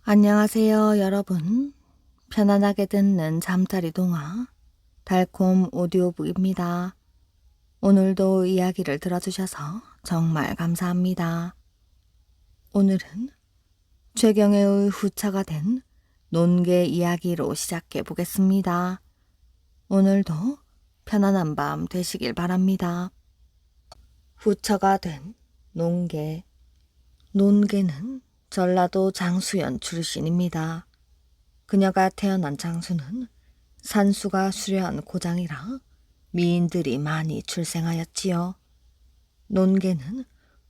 안녕하세요, 여러분. 편안하게 듣는 잠자리 동화 달콤 오디오북입니다. 오늘도 이야기를 들어주셔서 정말 감사합니다. 오늘은 최경애의 후처가 된 논개 이야기로 시작해 보겠습니다. 오늘도 편안한 밤 되시길 바랍니다. 후처가 된 논개. 논개는 전라도 장수연 출신입니다. 그녀가 태어난 장수는 산수가 수려한 고장이라 미인들이 많이 출생하였지요. 논개는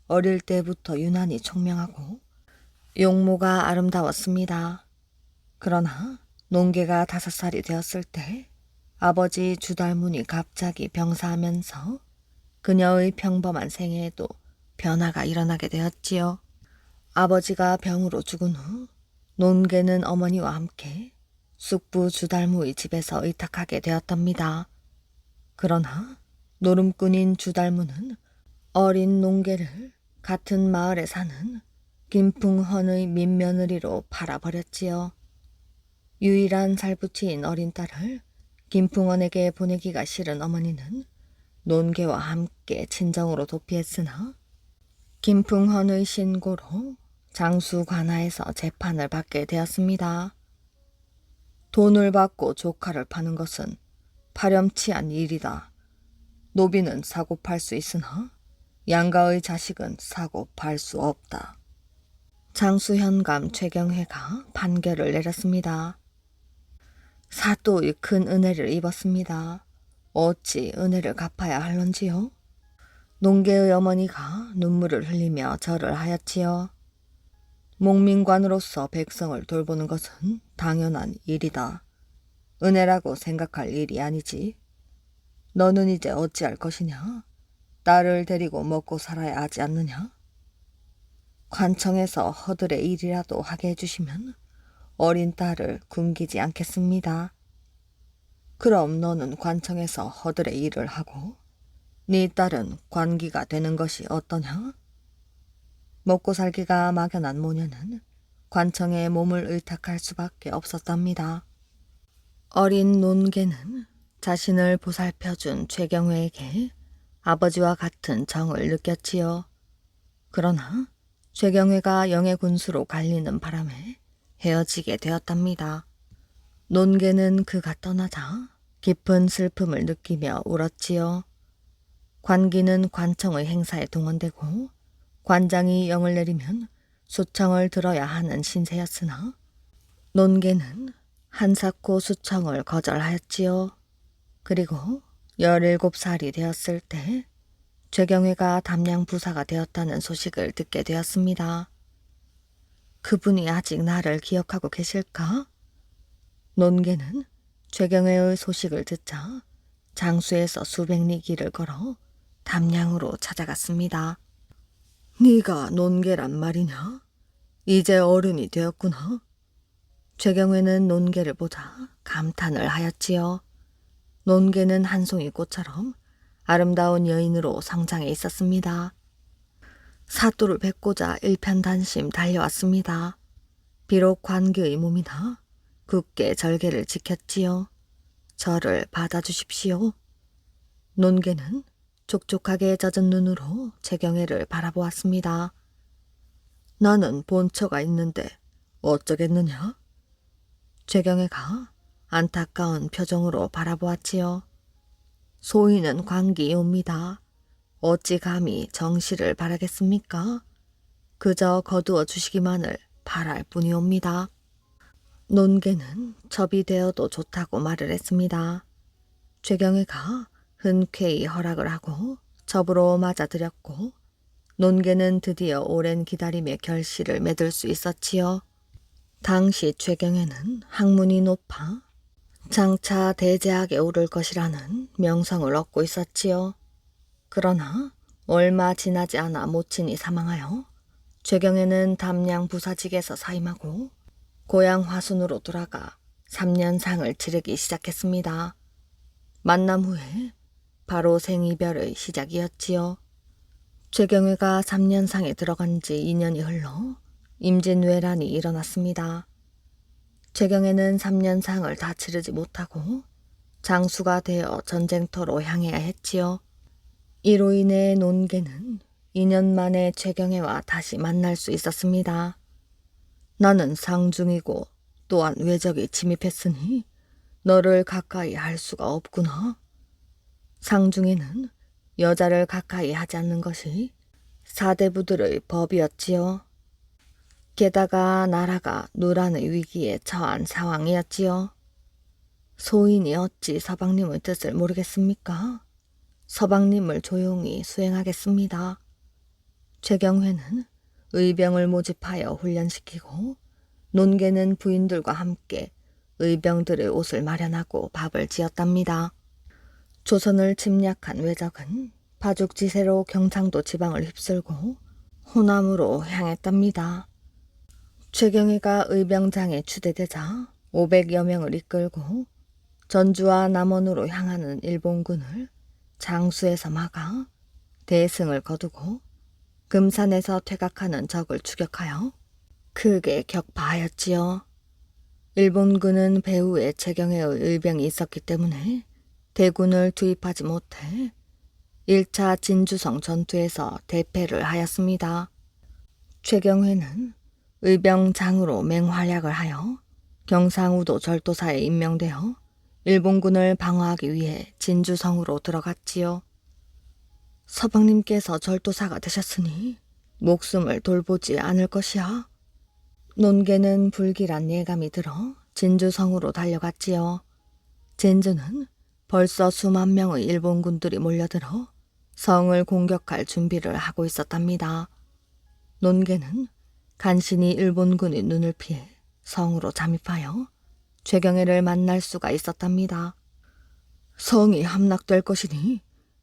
어릴 때부터 유난히 총명하고 용모가 아름다웠습니다. 그러나 논개가 5살이 되었을 때 아버지 주달문이 갑자기 병사하면서 그녀의 평범한 생애에도 변화가 일어나게 되었지요. 아버지가 병으로 죽은 후 논개는 어머니와 함께 숙부 주달무의 집에서 의탁하게 되었답니다. 그러나 노름꾼인 주달무는 어린 논개를 같은 마을에 사는 김풍헌의 민며느리로 팔아버렸지요. 유일한 살부치인 어린 딸을 김풍헌에게 보내기가 싫은 어머니는 논개와 함께 친정으로 도피했으나 김풍헌의 신고로 장수 관하에서 재판을 받게 되었습니다. 돈을 받고 조카를 파는 것은 파렴치한 일이다. 노비는 사고 팔 수 있으나 양가의 자식은 사고 팔 수 없다. 장수 현감 최경회가 판결을 내렸습니다. 사또의 큰 은혜를 입었습니다. 어찌 은혜를 갚아야 할런지요? 논개의 어머니가 눈물을 흘리며 절을 하였지요. 목민관으로서 백성을 돌보는 것은 당연한 일이다. 은혜라고 생각할 일이 아니지. 너는 이제 어찌할 것이냐? 딸을 데리고 먹고 살아야 하지 않느냐? 관청에서 허들의 일이라도 하게 해주시면 어린 딸을 굶기지 않겠습니다. 그럼 너는 관청에서 허들의 일을 하고 네 딸은 관기가 되는 것이 어떠냐? 먹고 살기가 막연한 모녀는 관청에 몸을 의탁할 수밖에 없었답니다. 어린 논개는 자신을 보살펴준 최경회에게 아버지와 같은 정을 느꼈지요. 그러나 최경회가 영해 군수로 갈리는 바람에 헤어지게 되었답니다. 논개는 그가 떠나자 깊은 슬픔을 느끼며 울었지요. 관기는 관청의 행사에 동원되고 관장이 영을 내리면 수청을 들어야 하는 신세였으나 논개는 한사코 수청을 거절하였지요. 그리고 17살이 되었을 때 최경회가 담양부사가 되었다는 소식을 듣게 되었습니다. 그분이 아직 나를 기억하고 계실까? 논개는 최경회의 소식을 듣자 장수에서 수백 리 길을 걸어 담양으로 찾아갔습니다. 네가 논개란 말이냐? 이제 어른이 되었구나. 최경회는 논개를 보자 감탄을 하였지요. 논개는 한 송이 꽃처럼 아름다운 여인으로 성장해 있었습니다. 사또를 뵙고자 일편단심 달려왔습니다. 비록 관기의 몸이나 굳게 절개를 지켰지요. 저를 받아주십시오. 논개는 촉촉하게 젖은 눈으로 최경회를 바라보았습니다. 나는 본처가 있는데 어쩌겠느냐? 최경회가 안타까운 표정으로 바라보았지요. 소인은 관기이옵니다. 어찌 감히 정시를 바라겠습니까? 그저 거두어 주시기만을 바랄 뿐이옵니다. 논개는 접이 되어도 좋다고 말을 했습니다. 최경회가 흔쾌히 허락을 하고 접으로 맞아들였고 논개는 드디어 오랜 기다림의 결실을 맺을 수 있었지요. 당시 최경회는 학문이 높아 장차 대제학에 오를 것이라는 명성을 얻고 있었지요. 그러나 얼마 지나지 않아 모친이 사망하여 최경회는 담양 부사직에서 사임하고 고향 화순으로 돌아가 3년상을 치르기 시작했습니다. 만남 후에 바로 생이별의 시작이었지요. 최경회가 3년상에 들어간 지 2년이 흘러 임진왜란이 일어났습니다. 최경에는 3년상을 다 치르지 못하고 장수가 되어 전쟁터로 향해야 했지요. 이로 인해 논개는 2년 만에 최경애와 다시 만날 수 있었습니다. 나는 상중이고 또한 외적이 침입했으니 너를 가까이 할 수가 없구나. 상중에는 여자를 가까이 하지 않는 것이 사대부들의 법이었지요. 게다가 나라가 누란의 위기에 처한 상황이었지요. 소인이 어찌 서방님의 뜻을 모르겠습니까? 서방님을 조용히 수행하겠습니다. 최경회는 의병을 모집하여 훈련시키고 논개는 부인들과 함께 의병들의 옷을 마련하고 밥을 지었답니다. 조선을 침략한 외적은 파죽지세로 경상도 지방을 휩쓸고 호남으로 향했답니다. 최경회가 의병장에 추대되자 500여 명을 이끌고 전주와 남원으로 향하는 일본군을 장수에서 막아 대승을 거두고 금산에서 퇴각하는 적을 추격하여 크게 격파하였지요. 일본군은 배후에 최경회의 의병이 있었기 때문에 대군을 투입하지 못해 1차 진주성 전투에서 대패를 하였습니다. 최경회는 의병장으로 맹활약을 하여 경상우도 절도사에 임명되어 일본군을 방어하기 위해 진주성으로 들어갔지요. 서방님께서 절도사가 되셨으니 목숨을 돌보지 않을 것이야. 논개는 불길한 예감이 들어 진주성으로 달려갔지요. 진주는 벌써 수만 명의 일본군들이 몰려들어 성을 공격할 준비를 하고 있었답니다. 논개는 간신히 일본군의 눈을 피해 성으로 잠입하여 최경애를 만날 수가 있었답니다. 성이 함락될 것이니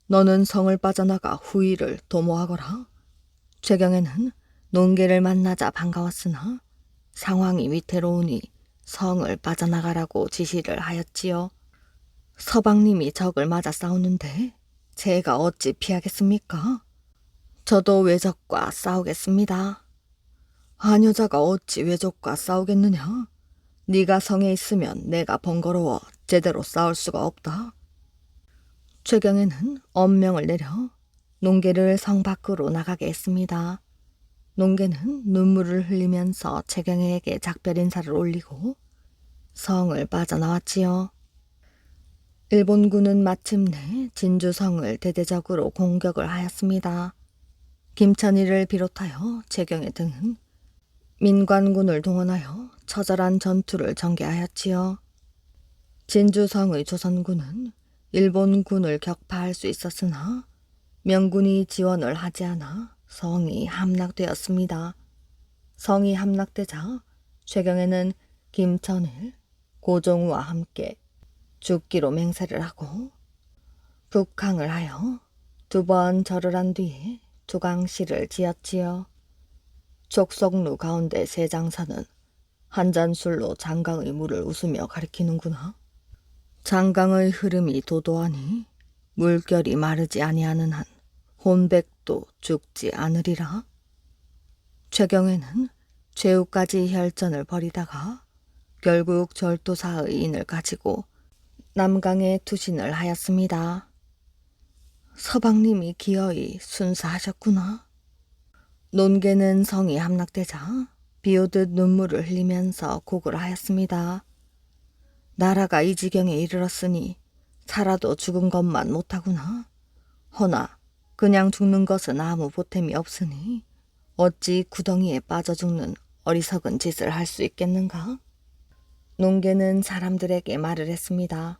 너는 성을 빠져나가 후위를 도모하거라. 최경애는 논개를 만나자 반가웠으나 상황이 위태로우니 성을 빠져나가라고 지시를 하였지요. 서방님이 적을 맞아 싸우는데 제가 어찌 피하겠습니까? 저도 외적과 싸우겠습니다. 아녀자가 어찌 외적과 싸우겠느냐? 네가 성에 있으면 내가 번거로워 제대로 싸울 수가 없다. 최경애는 엄명을 내려 논개를 성 밖으로 나가게 했습니다. 논개는 눈물을 흘리면서 최경애에게 작별 인사를 올리고 성을 빠져나왔지요. 일본군은 마침내 진주성을 대대적으로 공격을 하였습니다. 김천희를 비롯하여 최경애 등은 민관군을 동원하여 처절한 전투를 전개하였지요. 진주성의 조선군은 일본군을 격파할 수 있었으나 명군이 지원을 하지 않아 성이 함락되었습니다. 성이 함락되자 최경애는 김천일, 고종우와 함께 죽기로 맹세를 하고 북항을 하여 2번 절을 한 뒤에 두강시를 지었지요. 족속루 가운데 세장사는 한 잔 술로 장강의 물을 웃으며 가리키는구나. 장강의 흐름이 도도하니 물결이 마르지 아니하는 한 혼백도 죽지 않으리라. 최경애는 최후까지 혈전을 벌이다가 결국 절도사의 인을 가지고 남강에 투신을 하였습니다. 서방님이 기어이 순사하셨구나. 논개는 성이 함락되자 비오듯 눈물을 흘리면서 곡을 하였습니다. 나라가 이 지경에 이르렀으니 살아도 죽은 것만 못하구나. 허나 그냥 죽는 것은 아무 보탬이 없으니 어찌 구덩이에 빠져 죽는 어리석은 짓을 할 수 있겠는가? 논개는 사람들에게 말을 했습니다.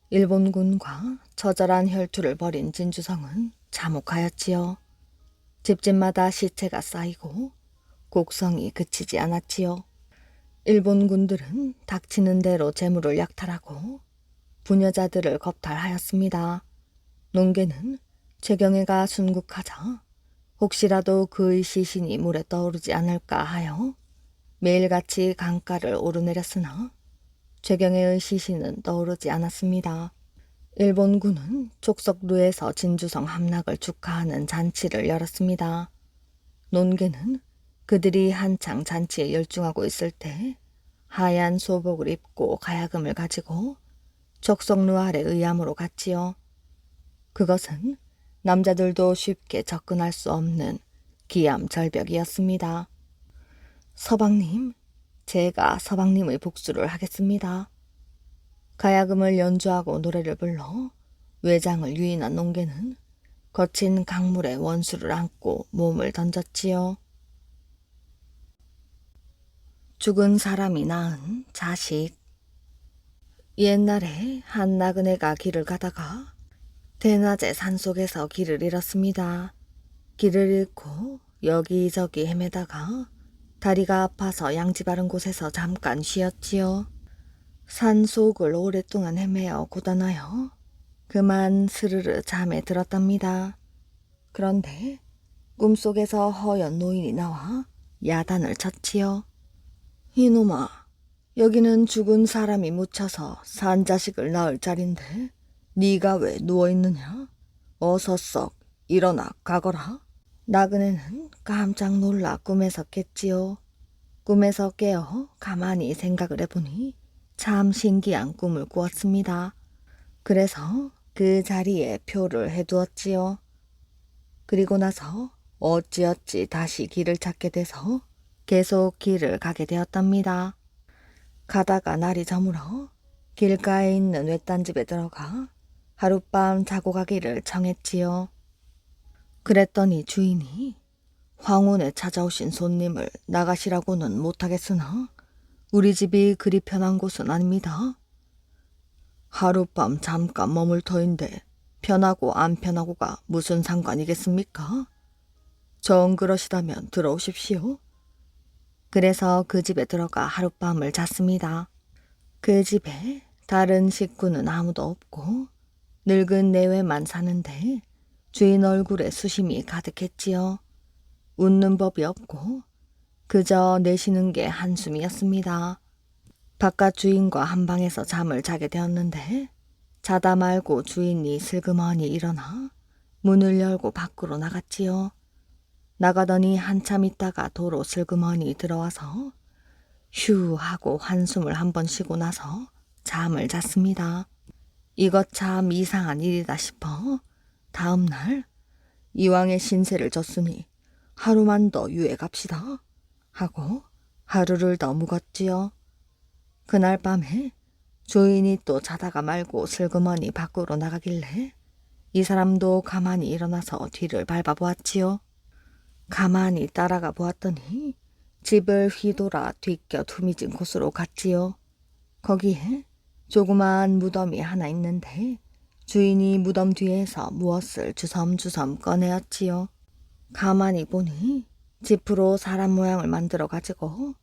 일본군과 처절한 혈투를 벌인 진주성은 참혹하였지요. 집집마다 시체가 쌓이고 곡성이 그치지 않았지요. 일본군들은 닥치는 대로 재물을 약탈하고 부녀자들을 겁탈하였습니다. 논개는 최경애가 순국하자 혹시라도 그의 시신이 물에 떠오르지 않을까 하여 매일같이 강가를 오르내렸으나 최경애의 시신은 떠오르지 않았습니다. 일본군은 족석루에서 진주성 함락을 축하하는 잔치를 열었습니다. 논개는 그들이 한창 잔치에 열중하고 있을 때 하얀 소복을 입고 가야금을 가지고 족속루알의 의암으로 갔지요. 그것은 남자들도 쉽게 접근할 수 없는 기암 절벽이었습니다. 서방님, 제가 서방님의 복수를 하겠습니다. 가야금을 연주하고 노래를 불러 외장을 유인한 농개는 거친 강물에 원수를 안고 몸을 던졌지요. 죽은 사람이 낳은 자식. 옛날에 한 나그네가 길을 가다가 대낮에 산속에서 길을 잃었습니다. 길을 잃고 여기저기 헤매다가 다리가 아파서 양지 바른 곳에서 잠깐 쉬었지요. 산속을 오랫동안 헤매어 고단하여 그만 스르르 잠에 들었답니다. 그런데 꿈속에서 허연 노인이 나와 야단을 쳤지요. 이놈아, 여기는 죽은 사람이 묻혀서 산 자식을 낳을 자리인데 네가 왜 누워있느냐? 어서 썩 일어나 가거라. 나그네는 깜짝 놀라 꿈에서 깼지요. 꿈에서 깨어 가만히 생각을 해보니 참 신기한 꿈을 꾸었습니다. 그래서 그 자리에 표를 해두었지요. 그리고 나서 어찌어찌 다시 길을 찾게 돼서 계속 길을 가게 되었답니다. 가다가 날이 저물어 길가에 있는 외딴집에 들어가 하룻밤 자고 가기를 정했지요. 그랬더니 주인이 황혼에 찾아오신 손님을 나가시라고는 못하겠으나 우리 집이 그리 편한 곳은 아닙니다. 하룻밤 잠깐 머물 터인데 편하고 안 편하고가 무슨 상관이겠습니까? 정 그러시다면 들어오십시오. 그래서 그 집에 들어가 하룻밤을 잤습니다. 그 집에 다른 식구는 아무도 없고 늙은 내외만 사는데 주인 얼굴에 수심이 가득했지요. 웃는 법이 없고 그저 내쉬는 게 한숨이었습니다. 바깥 주인과 한 방에서 잠을 자게 되었는데 자다 말고 주인이 슬그머니 일어나 문을 열고 밖으로 나갔지요. 나가더니 한참 있다가 도로 슬그머니 들어와서 휴 하고 한숨을 한번 쉬고 나서 잠을 잤습니다. 이것 참 이상한 일이다 싶어 다음 날 이왕의 신세를 졌으니 하루만 더 유에 갑시다 하고 하루를 더 묵었지요. 그날 밤에 주인이 또 자다가 말고 슬그머니 밖으로 나가길래 이 사람도 가만히 일어나서 뒤를 밟아보았지요. 가만히 따라가 보았더니 집을 휘돌아 뒤껴 투미진 곳으로 갔지요. 거기에 조그마한 무덤이 하나 있는데 주인이 무덤 뒤에서 무엇을 주섬주섬 꺼내었지요. 가만히 보니 지프로 사람 모양을 만들어 가지고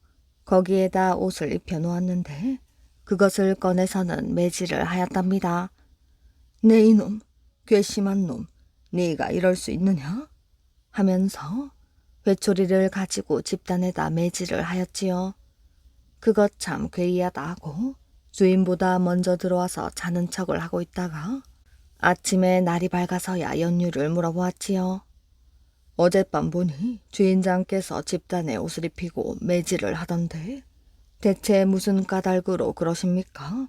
거기에다 옷을 입혀 놓았는데 그것을 꺼내서는 매질을 하였답니다. 네 이놈, 괘씸한 놈, 네가 이럴 수 있느냐? 하면서 회초리를 가지고 집단에다 매질을 하였지요. 그것 참 괴이하다 하고 주인보다 먼저 들어와서 자는 척을 하고 있다가 아침에 날이 밝아서야 연유를 물어보았지요. 어젯밤 보니 주인장께서 집단에 옷을 입히고 매질을 하던데 대체 무슨 까닭으로 그러십니까?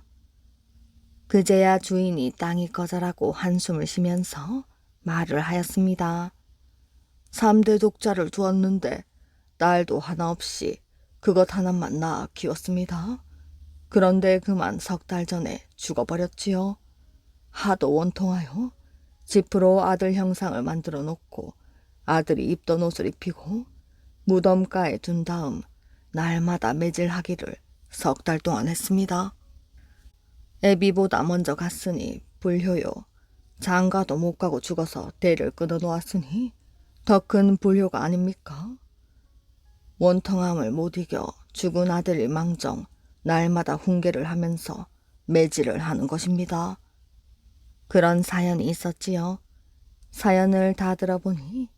그제야 주인이 땅이 꺼져라고 한숨을 쉬면서 말을 하였습니다. 3대 독자를 두었는데 딸도 하나 없이 그것 하나만 낳아 키웠습니다. 그런데 그만 석 달 전에 죽어버렸지요. 하도 원통하여 지프로 아들 형상을 만들어 놓고 아들이 입던 옷을 입히고 무덤가에 둔 다음 날마다 매질하기를 석 달 동안 했습니다. 애비보다 먼저 갔으니 불효요. 장가도 못 가고 죽어서 대를 끊어 놓았으니 더 큰 불효가 아닙니까? 원통함을 못 이겨 죽은 아들이 망정 날마다 훈계를 하면서 매질을 하는 것입니다. 그런 사연이 있었지요. 사연을 다 들어보니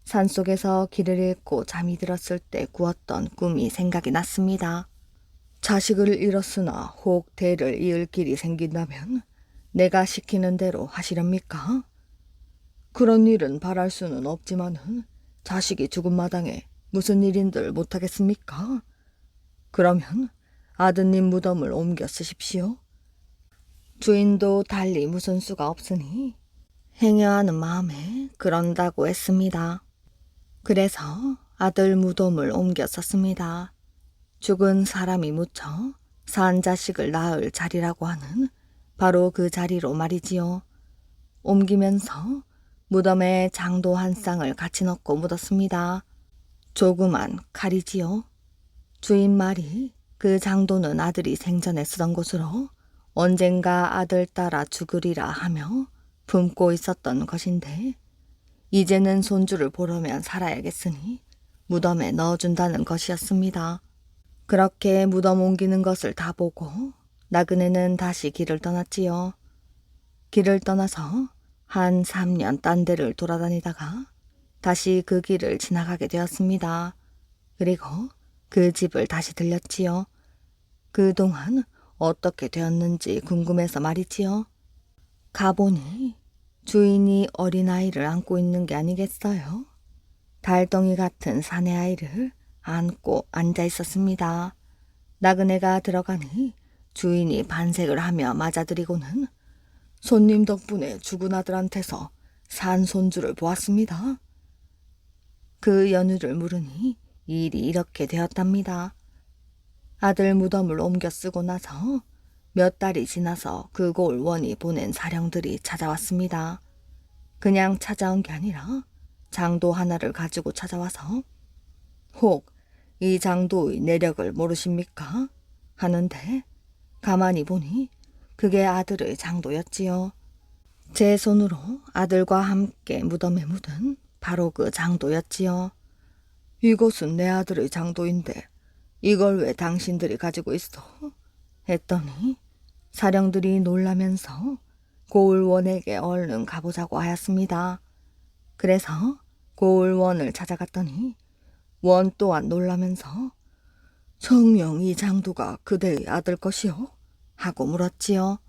산속에서 길을 잃고 잠이 들었을 때 꾸었던 꿈이 생각이 났습니다. 자식을 잃었으나 혹 대를 이을 길이 생긴다면 내가 시키는 대로 하시렵니까? 그런 일은 바랄 수는 없지만은 자식이 죽은 마당에 무슨 일인들 못하겠습니까? 그러면 아드님 무덤을 옮겨 쓰십시오. 주인도 달리 무슨 수가 없으니 행여하는 마음에 그런다고 했습니다. 그래서 아들 무덤을 옮겨 썼습니다. 죽은 사람이 묻혀 산 자식을 낳을 자리라고 하는 바로 그 자리로 말이지요. 옮기면서 무덤에 장도 한 쌍을 같이 넣고 묻었습니다. 조그만 칼이지요. 주인 말이 그 장도는 아들이 생전에 쓰던 곳으로 언젠가 아들 따라 죽으리라 하며 품고 있었던 것인데 이제는 손주를 보려면 살아야겠으니 무덤에 넣어준다는 것이었습니다. 그렇게 무덤 옮기는 것을 다 보고 나그네는 다시 길을 떠났지요. 길을 떠나서 한 3년 딴 데를 돌아다니다가 다시 그 길을 지나가게 되었습니다. 그리고 그 집을 다시 들렸지요. 그동안 어떻게 되었는지 궁금해서 말이지요. 가보니 주인이 어린아이를 안고 있는 게 아니겠어요? 달덩이 같은 사내아이를 안고 앉아 있었습니다. 나그네가 들어가니 주인이 반색을 하며 맞아들이고는 손님 덕분에 죽은 아들한테서 산 손주를 보았습니다. 그 연유를 물으니 일이 이렇게 되었답니다. 아들 무덤을 옮겨 쓰고 나서 몇 달이 지나서 그 고을 원이 보낸 사령들이 찾아왔습니다. 그냥 찾아온 게 아니라 장도 하나를 가지고 찾아와서 혹 이 장도의 내력을 모르십니까? 하는데 가만히 보니 그게 아들의 장도였지요. 제 손으로 아들과 함께 무덤에 묻은 바로 그 장도였지요. 이것은 내 아들의 장도인데 이걸 왜 당신들이 가지고 있어? 했더니 사령들이 놀라면서 고을원에게 얼른 가보자고 하였습니다. 그래서 고을원을 찾아갔더니 원 또한 놀라면서 정녕 이 장도가 그대의 아들 것이요? 하고 물었지요.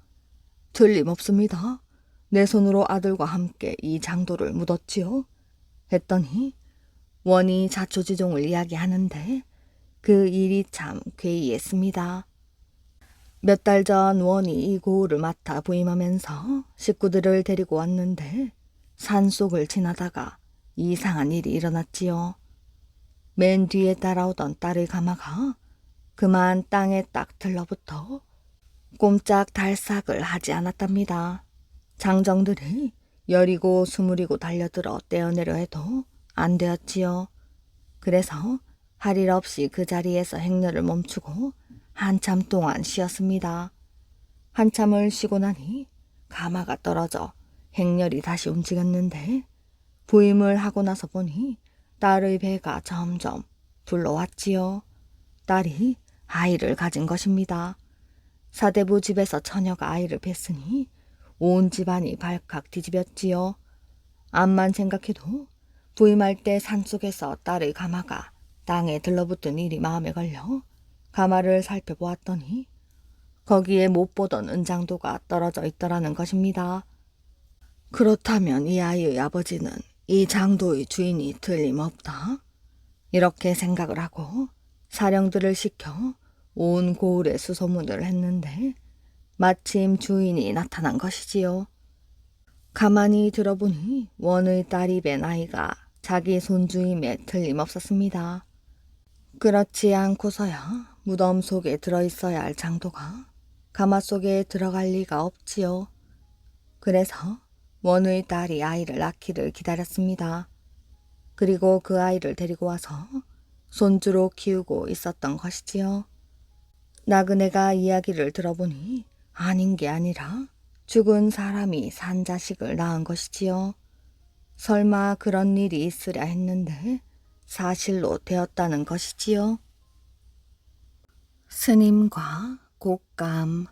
틀림없습니다. 내 손으로 아들과 함께 이 장도를 묻었지요. 했더니 원이 자초지종을 이야기하는데 그 일이 참 괴이했습니다. 몇 달 전 원이 이 고을을 맡아 부임하면서 식구들을 데리고 왔는데 산속을 지나다가 이상한 일이 일어났지요. 맨 뒤에 따라오던 딸의 가마가 그만 땅에 딱 들러붙어 꼼짝 달싹을 하지 않았답니다. 장정들이 열이고 스물이고 달려들어 떼어내려 해도 안 되었지요. 그래서 할 일 없이 그 자리에서 행렬을 멈추고 한참 동안 쉬었습니다. 한참을 쉬고 나니 가마가 떨어져 행렬이 다시 움직였는데 부임을 하고 나서 보니 딸의 배가 점점 불러왔지요. 딸이 아이를 가진 것입니다. 사대부 집에서 처녀가 아이를 뱄으니 온 집안이 발칵 뒤집였지요. 암만 생각해도 부임할 때 산속에서 딸의 가마가 땅에 들러붙은 일이 마음에 걸려 가마를 살펴보았더니 거기에 못 보던 은장도가 떨어져 있더라는 것입니다. 그렇다면 이 아이의 아버지는 이 장도의 주인이 틀림없다. 이렇게 생각을 하고 사령들을 시켜 온 고을에 수소문을 했는데 마침 주인이 나타난 것이지요. 가만히 들어보니 원의 딸이 뵌 아이가 자기 손주임에 틀림없었습니다. 그렇지 않고서야 무덤 속에 들어있어야 할 장도가 가마 속에 들어갈 리가 없지요. 그래서 원의 딸이 아이를 낳기를 기다렸습니다. 그리고 그 아이를 데리고 와서 손주로 키우고 있었던 것이지요. 나그네가 이야기를 들어보니 아닌 게 아니라 죽은 사람이 산 자식을 낳은 것이지요. 설마 그런 일이 있으랴 했는데 사실로 되었다는 것이지요. 스님과 곶감.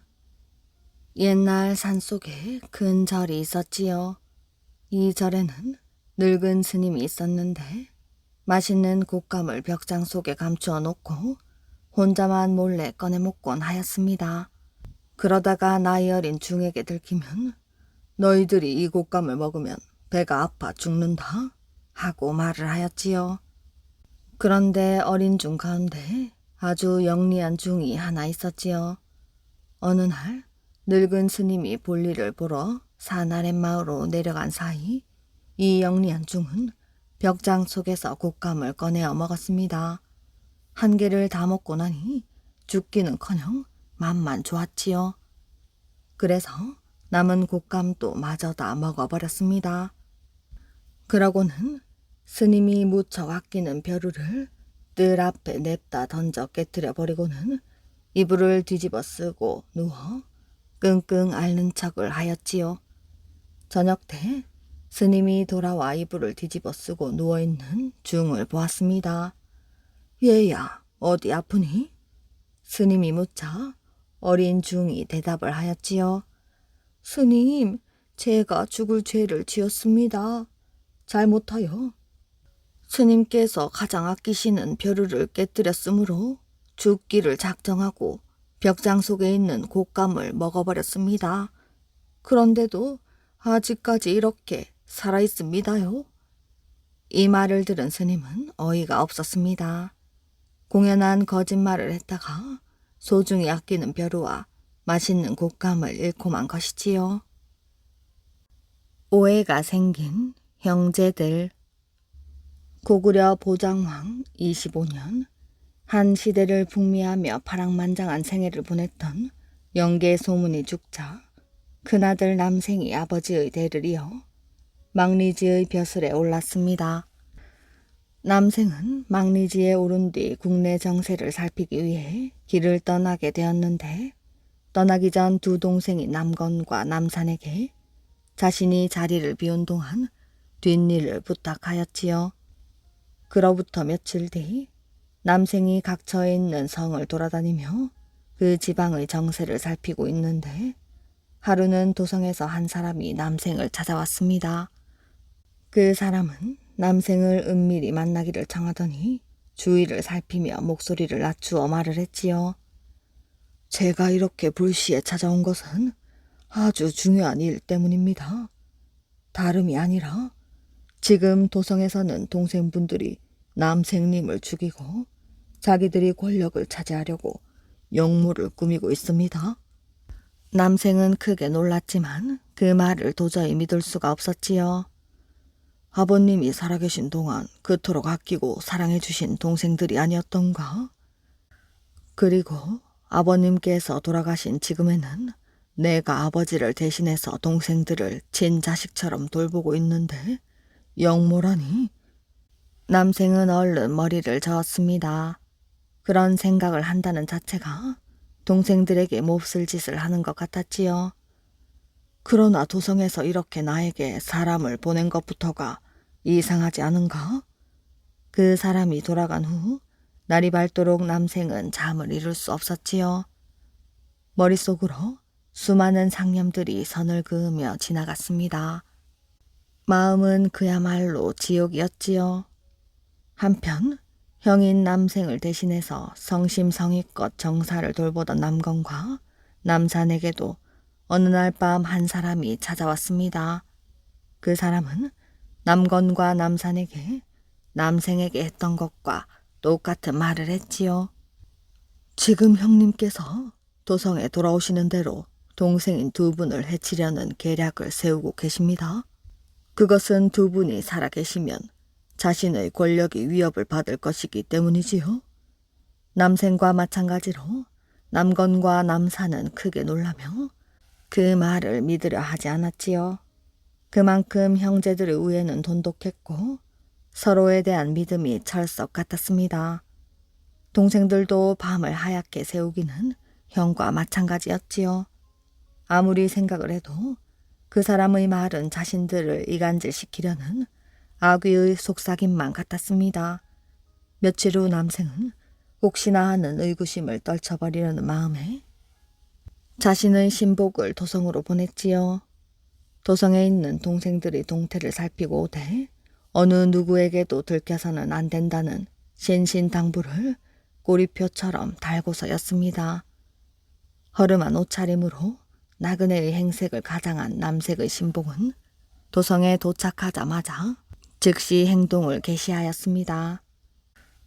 옛날 산속에 큰 절이 있었지요. 이 절에는 늙은 스님이 있었는데 맛있는 곶감을 벽장 속에 감추어 놓고 혼자만 몰래 꺼내 먹곤 하였습니다. 그러다가 나이 어린 중에게 들키면 너희들이 이 곶감을 먹으면 배가 아파 죽는다 하고 말을 하였지요. 그런데 어린 중 가운데 아주 영리한 중이 하나 있었지요. 어느 날 늙은 스님이 볼일을 보러 산 아랫마을로 내려간 사이 이 영리한 중은 벽장 속에서 곶감을 꺼내어 먹었습니다. 한 개를 다 먹고 나니 죽기는커녕 맛만 좋았지요. 그래서 남은 곶감도 마저 다 먹어버렸습니다. 그러고는 스님이 무척 아끼는 벼루를 뜰 앞에 냅다 던져 깨뜨려 버리고는 이불을 뒤집어 쓰고 누워 끙끙 앓는 척을 하였지요. 저녁 때 스님이 돌아와 이불을 뒤집어 쓰고 누워있는 중을 보았습니다. 얘야, 어디 아프니? 스님이 묻자 어린 중이 대답을 하였지요. 스님, 제가 죽을 죄를 지었습니다. 잘못하여 스님께서 가장 아끼시는 벼루를 깨뜨렸으므로 죽기를 작정하고 벽장 속에 있는 곶감을 먹어버렸습니다. 그런데도 아직까지 이렇게 살아있습니다요. 이 말을 들은 스님은 어이가 없었습니다. 공연한 거짓말을 했다가 소중히 아끼는 벼루와 맛있는 곶감을 잃고만 것이지요. 오해가 생긴 형제들. 고구려 보장왕 25년 한 시대를 풍미하며 파랑만장한 생애를 보냈던 영계 소문이 죽자 큰아들 남생이 아버지의 대를 이어 망리지의 벼슬에 올랐습니다. 남생은 망리지에 오른 뒤 국내 정세를 살피기 위해 길을 떠나게 되었는데 떠나기 전 두 동생인 남건과 남산에게 자신이 자리를 비운 동안 뒷일을 부탁하였지요. 그로부터 며칠 뒤 남생이 각처에 있는 성을 돌아다니며 그 지방의 정세를 살피고 있는데 하루는 도성에서 한 사람이 남생을 찾아왔습니다. 그 사람은 남생을 은밀히 만나기를 청하더니 주위를 살피며 목소리를 낮추어 말을 했지요. 제가 이렇게 불시에 찾아온 것은 아주 중요한 일 때문입니다. 다름이 아니라 지금 도성에서는 동생분들이 남생님을 죽이고 자기들이 권력을 차지하려고 역모를 꾸미고 있습니다. 남생은 크게 놀랐지만 그 말을 도저히 믿을 수가 없었지요. 아버님이 살아계신 동안 그토록 아끼고 사랑해 주신 동생들이 아니었던가? 그리고 아버님께서 돌아가신 지금에는 내가 아버지를 대신해서 동생들을 친자식처럼 돌보고 있는데 역모라니? 남생은 얼른 머리를 저었습니다. 그런 생각을 한다는 자체가 동생들에게 몹쓸 짓을 하는 것 같았지요. 그러나 도성에서 이렇게 나에게 사람을 보낸 것부터가 이상하지 않은가? 그 사람이 돌아간 후 날이 밝도록 남생은 잠을 이룰 수 없었지요. 머릿속으로 수많은 상념들이 선을 그으며 지나갔습니다. 마음은 그야말로 지옥이었지요. 한편 형인 남생을 대신해서 성심성의껏 정사를 돌보던 남건과 남산에게도 어느 날 밤 한 사람이 찾아왔습니다. 그 사람은 남건과 남산에게 남생에게 했던 것과 똑같은 말을 했지요. 지금 형님께서 도성에 돌아오시는 대로 동생인 두 분을 해치려는 계략을 세우고 계십니다. 그것은 두 분이 살아계시면 자신의 권력이 위협을 받을 것이기 때문이지요. 남생과 마찬가지로 남건과 남산은 크게 놀라며 그 말을 믿으려 하지 않았지요. 그만큼 형제들의 우애는 돈독했고 서로에 대한 믿음이 철석 같았습니다. 동생들도 밤을 하얗게 새우기는 형과 마찬가지였지요. 아무리 생각을 해도 그 사람의 말은 자신들을 이간질시키려는 악귀의 속삭임만 같았습니다. 며칠 후 남생은 혹시나 하는 의구심을 떨쳐버리려는 마음에 자신의 신복을 도성으로 보냈지요. 도성에 있는 동생들이 동태를 살피고 오되 어느 누구에게도 들켜서는 안 된다는 신신당부를 꼬리표처럼 달고서였습니다. 허름한 옷차림으로 나그네의 행색을 가장한 남색의 신복은 도성에 도착하자마자 즉시 행동을 개시하였습니다.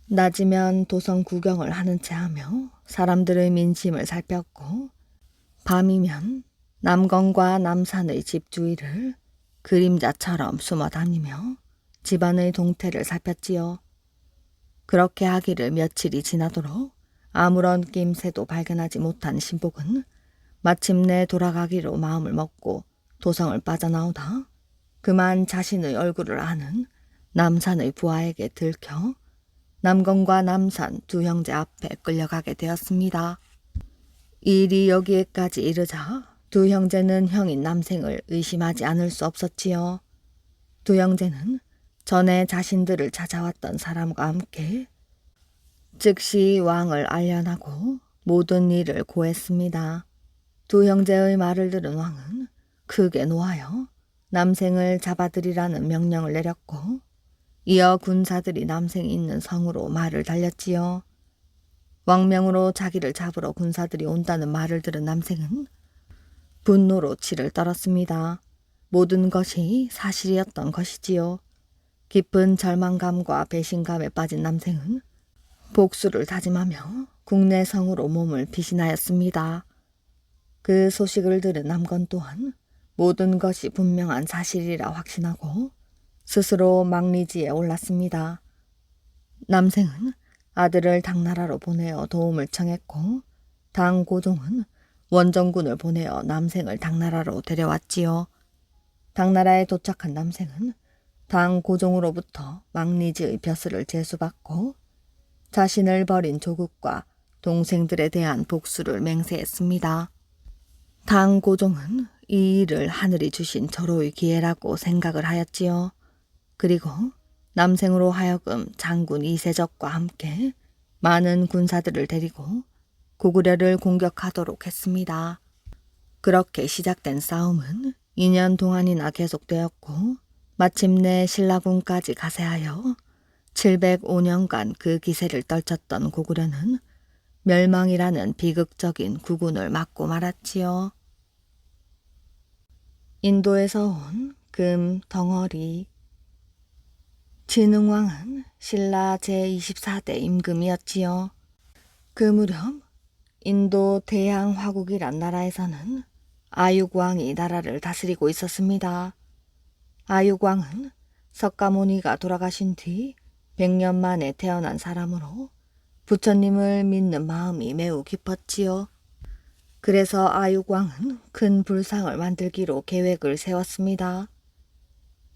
낮이면 도성 구경을 하는 채 하며 사람들의 민심을 살폈고, 밤이면 남건과 남산의 집 주위를 그림자처럼 숨어 다니며 집안의 동태를 살폈지요. 그렇게 하기를 며칠이 지나도록 아무런 낌새도 발견하지 못한 신복은 마침내 돌아가기로 마음을 먹고 도성을 빠져나오다 그만 자신의 얼굴을 아는 남산의 부하에게 들켜 남건과 남산 두 형제 앞에 끌려가게 되었습니다. 일이 여기에까지 이르자 두 형제는 형인 남생을 의심하지 않을 수 없었지요. 두 형제는 전에 자신들을 찾아왔던 사람과 함께 즉시 왕을 알려나고 모든 일을 고했습니다. 두 형제의 말을 들은 왕은 크게 노하여 남생을 잡아들이라는 명령을 내렸고, 이어 군사들이 남생이 있는 성으로 말을 달렸지요. 왕명으로 자기를 잡으러 군사들이 온다는 말을 들은 남생은 분노로 치를 떨었습니다. 모든 것이 사실이었던 것이지요. 깊은 절망감과 배신감에 빠진 남생은 복수를 다짐하며 국내 성으로 몸을 피신하였습니다. 그 소식을 들은 남건 또한 모든 것이 분명한 사실이라 확신하고 스스로 망리지에 올랐습니다. 남생은 아들을 당나라로 보내어 도움을 청했고, 당 고종은 원정군을 보내어 남생을 당나라로 데려왔지요. 당나라에 도착한 남생은 당 고종으로부터 망리지의 벼슬을 제수받고 자신을 버린 조국과 동생들에 대한 복수를 맹세했습니다. 당 고종은 이 일을 하늘이 주신 절호의 기회라고 생각을 하였지요. 그리고 남생으로 하여금 장군 이세적과 함께 많은 군사들을 데리고 고구려를 공격하도록 했습니다. 그렇게 시작된 싸움은 2년 동안이나 계속되었고, 마침내 신라군까지 가세하여 705년간 그 기세를 떨쳤던 고구려는 멸망이라는 비극적인 구군을 맞고 말았지요. 인도에서 온 금 덩어리. 진흥왕은 신라 제24대 임금이었지요. 그 무렵 인도 대양 화국이란 나라에서는 아육왕이 나라를 다스리고 있었습니다. 아육왕은 석가모니가 돌아가신 뒤 100년 만에 태어난 사람으로 부처님을 믿는 마음이 매우 깊었지요. 그래서 아육왕은 큰 불상을 만들기로 계획을 세웠습니다.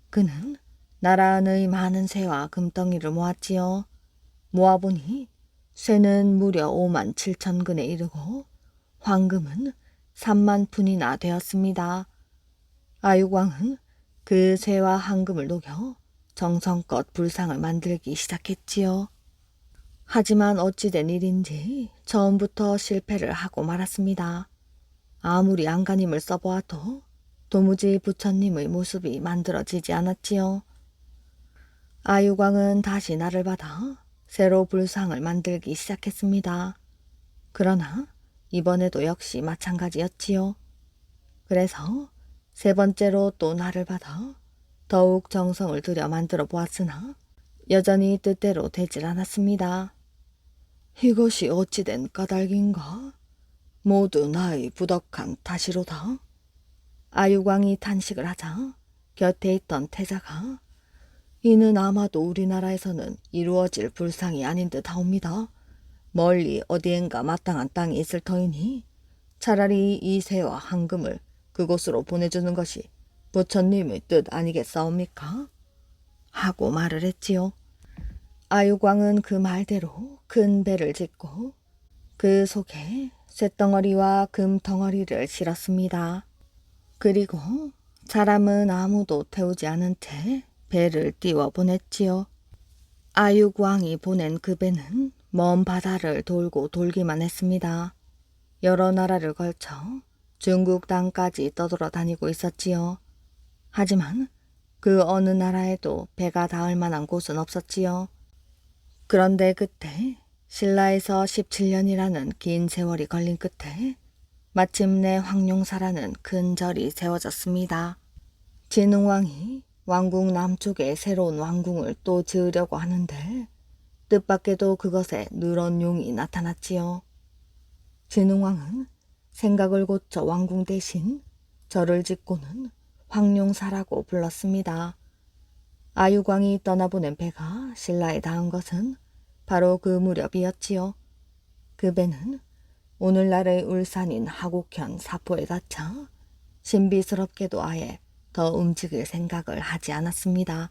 그는 나라 안의 많은 쇠와 금덩이를 모았지요. 모아보니 쇠는 무려 5만 7천 근에 이르고 황금은 3만 푼이나 되었습니다. 아육왕은 그 쇠와 황금을 녹여 정성껏 불상을 만들기 시작했지요. 하지만 어찌된 일인지 처음부터 실패를 하고 말았습니다. 아무리 안간힘을 써보아도 도무지 부처님의 모습이 만들어지지 않았지요. 아육왕은 다시 날을 받아 새로 불상을 만들기 시작했습니다. 그러나 이번에도 역시 마찬가지였지요. 그래서 세 번째로 또 날을 받아 더욱 정성을 들여 만들어 보았으나 여전히 뜻대로 되질 않았습니다. 이것이 어찌된 까닭인가? 모두 나의 부덕한 탓이로다. 아육왕이 탄식을 하자 곁에 있던 태자가 이는 아마도 우리나라에서는 이루어질 불상이 아닌 듯 하옵니다. 멀리 어디엔가 마땅한 땅이 있을 터이니 차라리 이 새와 황금을 그곳으로 보내주는 것이 부처님의 뜻 아니겠사옵니까? 하고 말을 했지요. 아육왕은 그 말대로 큰 배를 짓고 그 속에 쇳덩어리와 금덩어리를 실었습니다. 그리고 사람은 아무도 태우지 않은 채 배를 띄워 보냈지요. 아육왕이 보낸 그 배는 먼 바다를 돌고 돌기만 했습니다. 여러 나라를 걸쳐 중국 땅까지 떠돌아 다니고 있었지요. 하지만 그 어느 나라에도 배가 닿을 만한 곳은 없었지요. 그런데 그때 신라에서 17년이라는 긴 세월이 걸린 끝에 마침내 황룡사라는 큰 절이 세워졌습니다. 진흥왕이 왕궁 남쪽에 새로운 왕궁을 또 지으려고 하는데 뜻밖에도 그것에 누런 용이 나타났지요. 진흥왕은 생각을 고쳐 왕궁 대신 절을 짓고는 황룡사라고 불렀습니다. 아유광이 떠나보낸 배가 신라에 닿은 것은 바로 그 무렵이었지요. 그 배는 오늘날의 울산인 하곡현 사포에 닿자 신비스럽게도 아예 더 움직일 생각을 하지 않았습니다.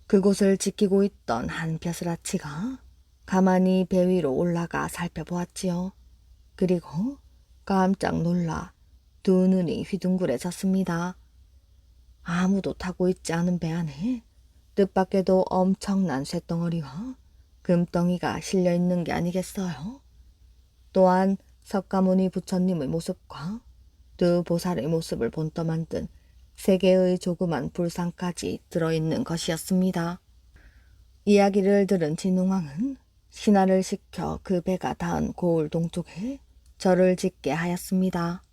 그곳을 지키고 있던 한 벼슬아치가 가만히 배 위로 올라가 살펴보았지요. 그리고 깜짝 놀라 두 눈이 휘둥그레졌습니다. 아무도 타고 있지 않은 배 안에 뜻밖에도 엄청난 쇳덩어리와 금덩이가 실려 있는 게 아니겠어요? 또한 석가모니 부처님의 모습과 두 보살의 모습을 본떠 만든 세 개의 조그만 불상까지 들어있는 것이었습니다. 이야기를 들은 진흥왕은 신하를 시켜 그 배가 닿은 고을 동쪽에 절을 짓게 하였습니다.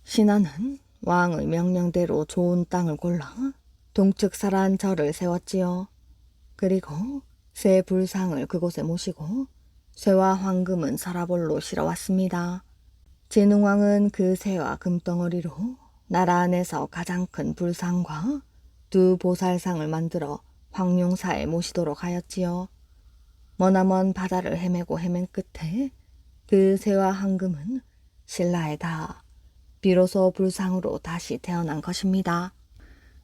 신하는 왕의 명령대로 좋은 땅을 골라 동측사란 절을 세웠지요. 그리고 새 불상을 그곳에 모시고 쇠와 황금은 서라볼로 실어왔습니다. 진흥왕은 그 쇠와 금덩어리로 나라 안에서 가장 큰 불상과 두 보살상을 만들어 황룡사에 모시도록 하였지요. 머나먼 바다를 헤매고 헤맨 끝에 그 쇠와 황금은 신라에 닿아 비로소 불상으로 다시 태어난 것입니다.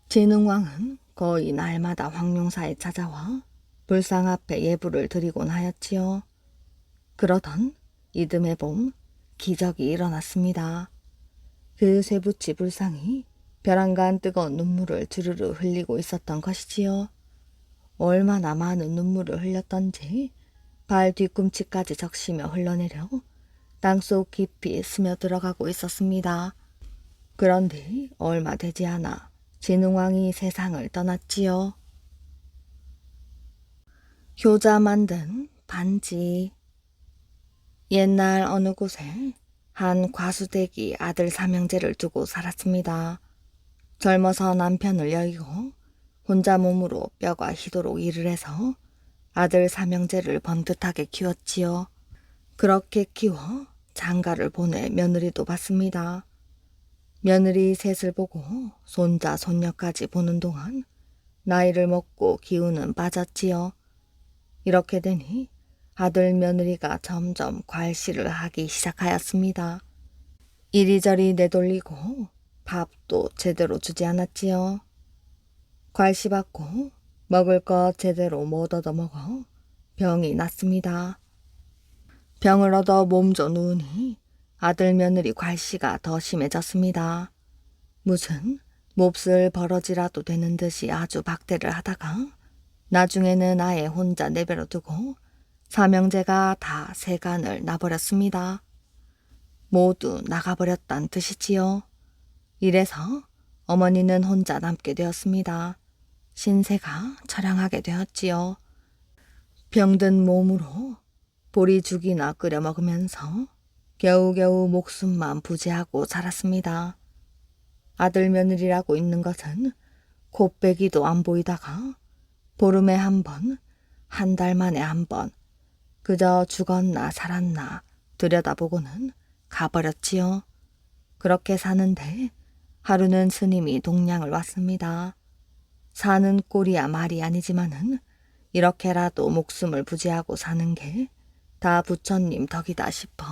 진흥왕은 거의 날마다 황룡사에 찾아와 불상 앞에 예불을 드리곤 하였지요. 그러던 이듬해 봄 기적이 일어났습니다. 그 쇠붙이 불상이 벼랑간 뜨거운 눈물을 주르르 흘리고 있었던 것이지요. 얼마나 많은 눈물을 흘렸던지 발 뒤꿈치까지 적시며 흘러내려 땅속 깊이 스며들어가고 있었습니다. 그런데 얼마 되지 않아 진흥왕이 세상을 떠났지요. 효자 만든 반지. 옛날 어느 곳에 한 과수댁이 아들 삼형제를 두고 살았습니다. 젊어서 남편을 여의고 혼자 몸으로 뼈가 희도록 일을 해서 아들 삼형제를 번듯하게 키웠지요. 그렇게 키워 장가를 보내 며느리도 봤습니다. 며느리 셋을 보고 손자 손녀까지 보는 동안 나이를 먹고 기운은 빠졌지요. 이렇게 되니 아들 며느리가 점점 괄시를 하기 시작하였습니다. 이리저리 내돌리고 밥도 제대로 주지 않았지요. 괄시받고 먹을 것 제대로 못 얻어먹어 병이 났습니다. 병을 얻어 몸져 누우니 아들 며느리 괄시가 더 심해졌습니다. 무슨 몹쓸 버러지라도 되는 듯이 아주 박대를 하다가 나중에는 아예 혼자 내버려 두고 삼형제가 다 세간을 나버렸습니다. 모두 나가버렸단 뜻이지요. 이래서 어머니는 혼자 남게 되었습니다. 신세가 처량하게 되었지요. 병든 몸으로 보리죽이나 끓여 먹으면서 겨우겨우 목숨만 부지하고 살았습니다. 아들 며느리라고 있는 것은 곱배기도 안 보이다가 보름에 한 번, 한 달 만에 한 번, 그저 죽었나 살았나 들여다보고는 가버렸지요. 그렇게 사는데 하루는 스님이 동량을 왔습니다. 사는 꼴이야 말이 아니지만은 이렇게라도 목숨을 부지하고 사는 게 다 부처님 덕이다 싶어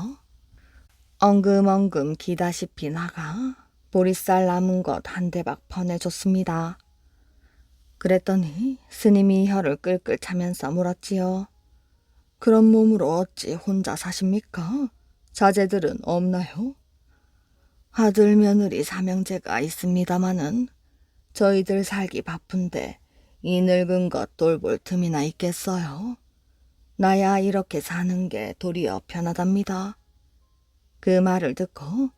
엉금엉금 기다시피 나가 보리쌀 남은 것 한 대박 퍼내줬습니다. 그랬더니 스님이 혀를 끌끌 차면서 물었지요. 그런 몸으로 어찌 혼자 사십니까? 자제들은 없나요? 아들 며느리 삼형제가 있습니다마는 저희들 살기 바쁜데 이 늙은 것 돌볼 틈이나 있겠어요? 나야 이렇게 사는 게 도리어 편하답니다. 그 말을 듣고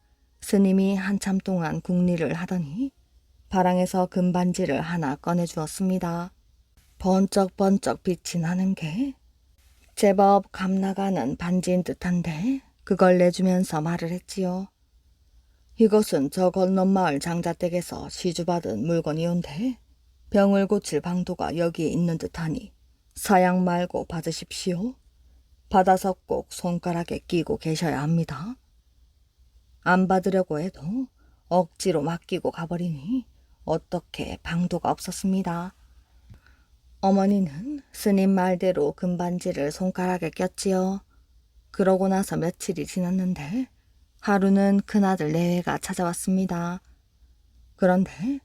스님이 한참 동안 궁리를 하더니 바랑에서 금반지를 하나 꺼내주었습니다. 번쩍번쩍 빛이 나는 게 제법 값나가는 반지인 듯한데 그걸 내주면서 말을 했지요. 이것은 저 건넌 마을 장자댁에서 시주받은 물건이온데 병을 고칠 방도가 여기에 있는 듯하니 사양 말고 받으십시오. 받아서 꼭 손가락에 끼고 계셔야 합니다. 안 받으려고 해도 억지로 맡기고 가버리니 어떻게 방도가 없었습니다. 어머니는 스님 말대로 금반지를 손가락에 꼈지요. 그러고 나서 며칠이 지났는데 하루는 큰아들 내외가 찾아왔습니다. 그런데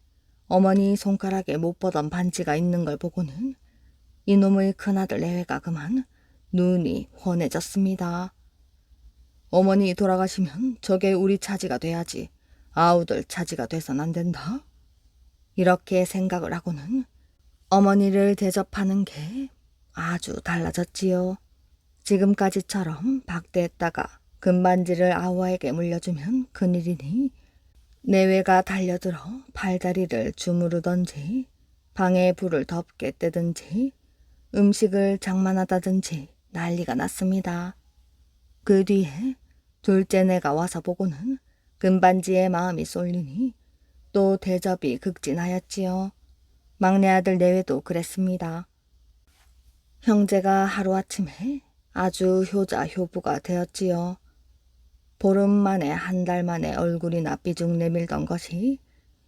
어머니 손가락에 못 보던 반지가 있는 걸 보고는 이놈의 큰아들 내외가 그만 눈이 훤해졌습니다. 어머니 돌아가시면 저게 우리 차지가 돼야지 아우들 차지가 돼선 안 된다. 이렇게 생각을 하고는 어머니를 대접하는 게 아주 달라졌지요. 지금까지처럼 박대했다가 금반지를 아우에게 물려주면 큰일이니 내외가 달려들어 팔다리를 주무르던지 방에 불을 덮게 뜨든지 음식을 장만하다든지 난리가 났습니다. 그 뒤에 둘째 내가 와서 보고는 금반지에 마음이 쏠리니 또 대접이 극진하였지요. 막내 아들 내외도 그랬습니다. 형제가 하루아침에 아주 효자 효부가 되었지요. 보름 만에 한 달 만에 얼굴이나 삐죽 내밀던 것이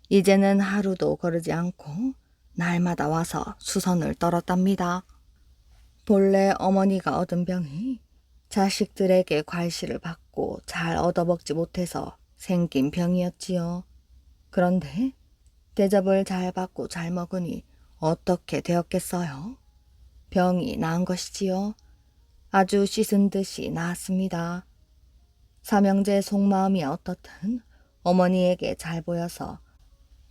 이제는 하루도 거르지 않고 날마다 와서 수선을 떨었답니다. 본래 어머니가 얻은 병이 자식들에게 괄시를 받고 잘 얻어먹지 못해서 생긴 병이었지요. 그런데 대접을 잘 받고 잘 먹으니 어떻게 되었겠어요? 병이 나은 것이지요. 아주 씻은 듯이 나았습니다. 삼형제 속마음이 어떻든 어머니에게 잘 보여서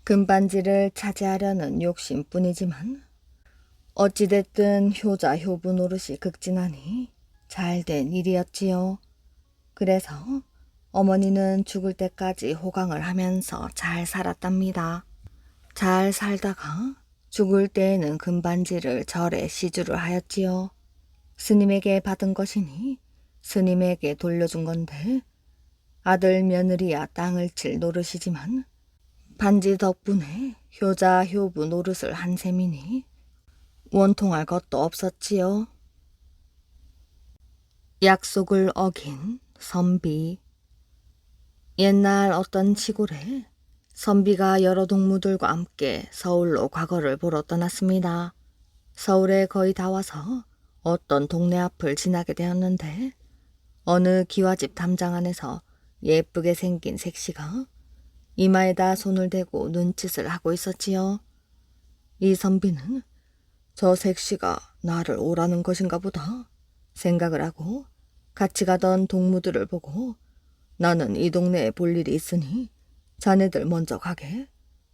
금반지를 차지하려는 욕심뿐이지만 어찌됐든 효자 효부 노릇이 극진하니 잘된 일이었지요. 그래서 어머니는 죽을 때까지 호강을 하면서 잘 살았답니다. 잘 살다가 죽을 때에는 금반지를 절에 시주를 하였지요. 스님에게 받은 것이니 스님에게 돌려준 건데 아들 며느리야 땅을 칠 노릇이지만 반지 덕분에 효자 효부 노릇을 한 셈이니 원통할 것도 없었지요. 약속을 어긴 선비. 옛날 어떤 시골에 선비가 여러 동무들과 함께 서울로 과거를 보러 떠났습니다. 서울에 거의 다 와서 어떤 동네 앞을 지나게 되었는데 어느 기와집 담장 안에서 예쁘게 생긴 색시가 이마에다 손을 대고 눈짓을 하고 있었지요. 이 선비는 저 색시가 나를 오라는 것인가 보다 생각을 하고 같이 가던 동무들을 보고 나는 이 동네에 볼 일이 있으니 자네들 먼저 가게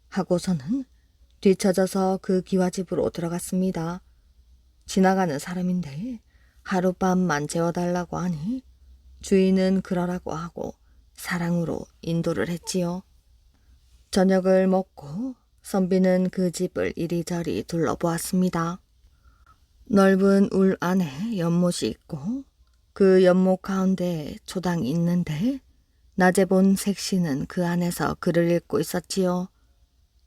하고서는 뒤처져서 그 기와집으로 들어갔습니다. 지나가는 사람인데 하룻밤만 재워달라고 하니 주인은 그러라고 하고 사랑으로 인도를 했지요. 저녁을 먹고 선비는 그 집을 이리저리 둘러보았습니다. 넓은 울 안에 연못이 있고 그 연못 가운데에 초당이 있는데 낮에 본 색시는 그 안에서 글을 읽고 있었지요.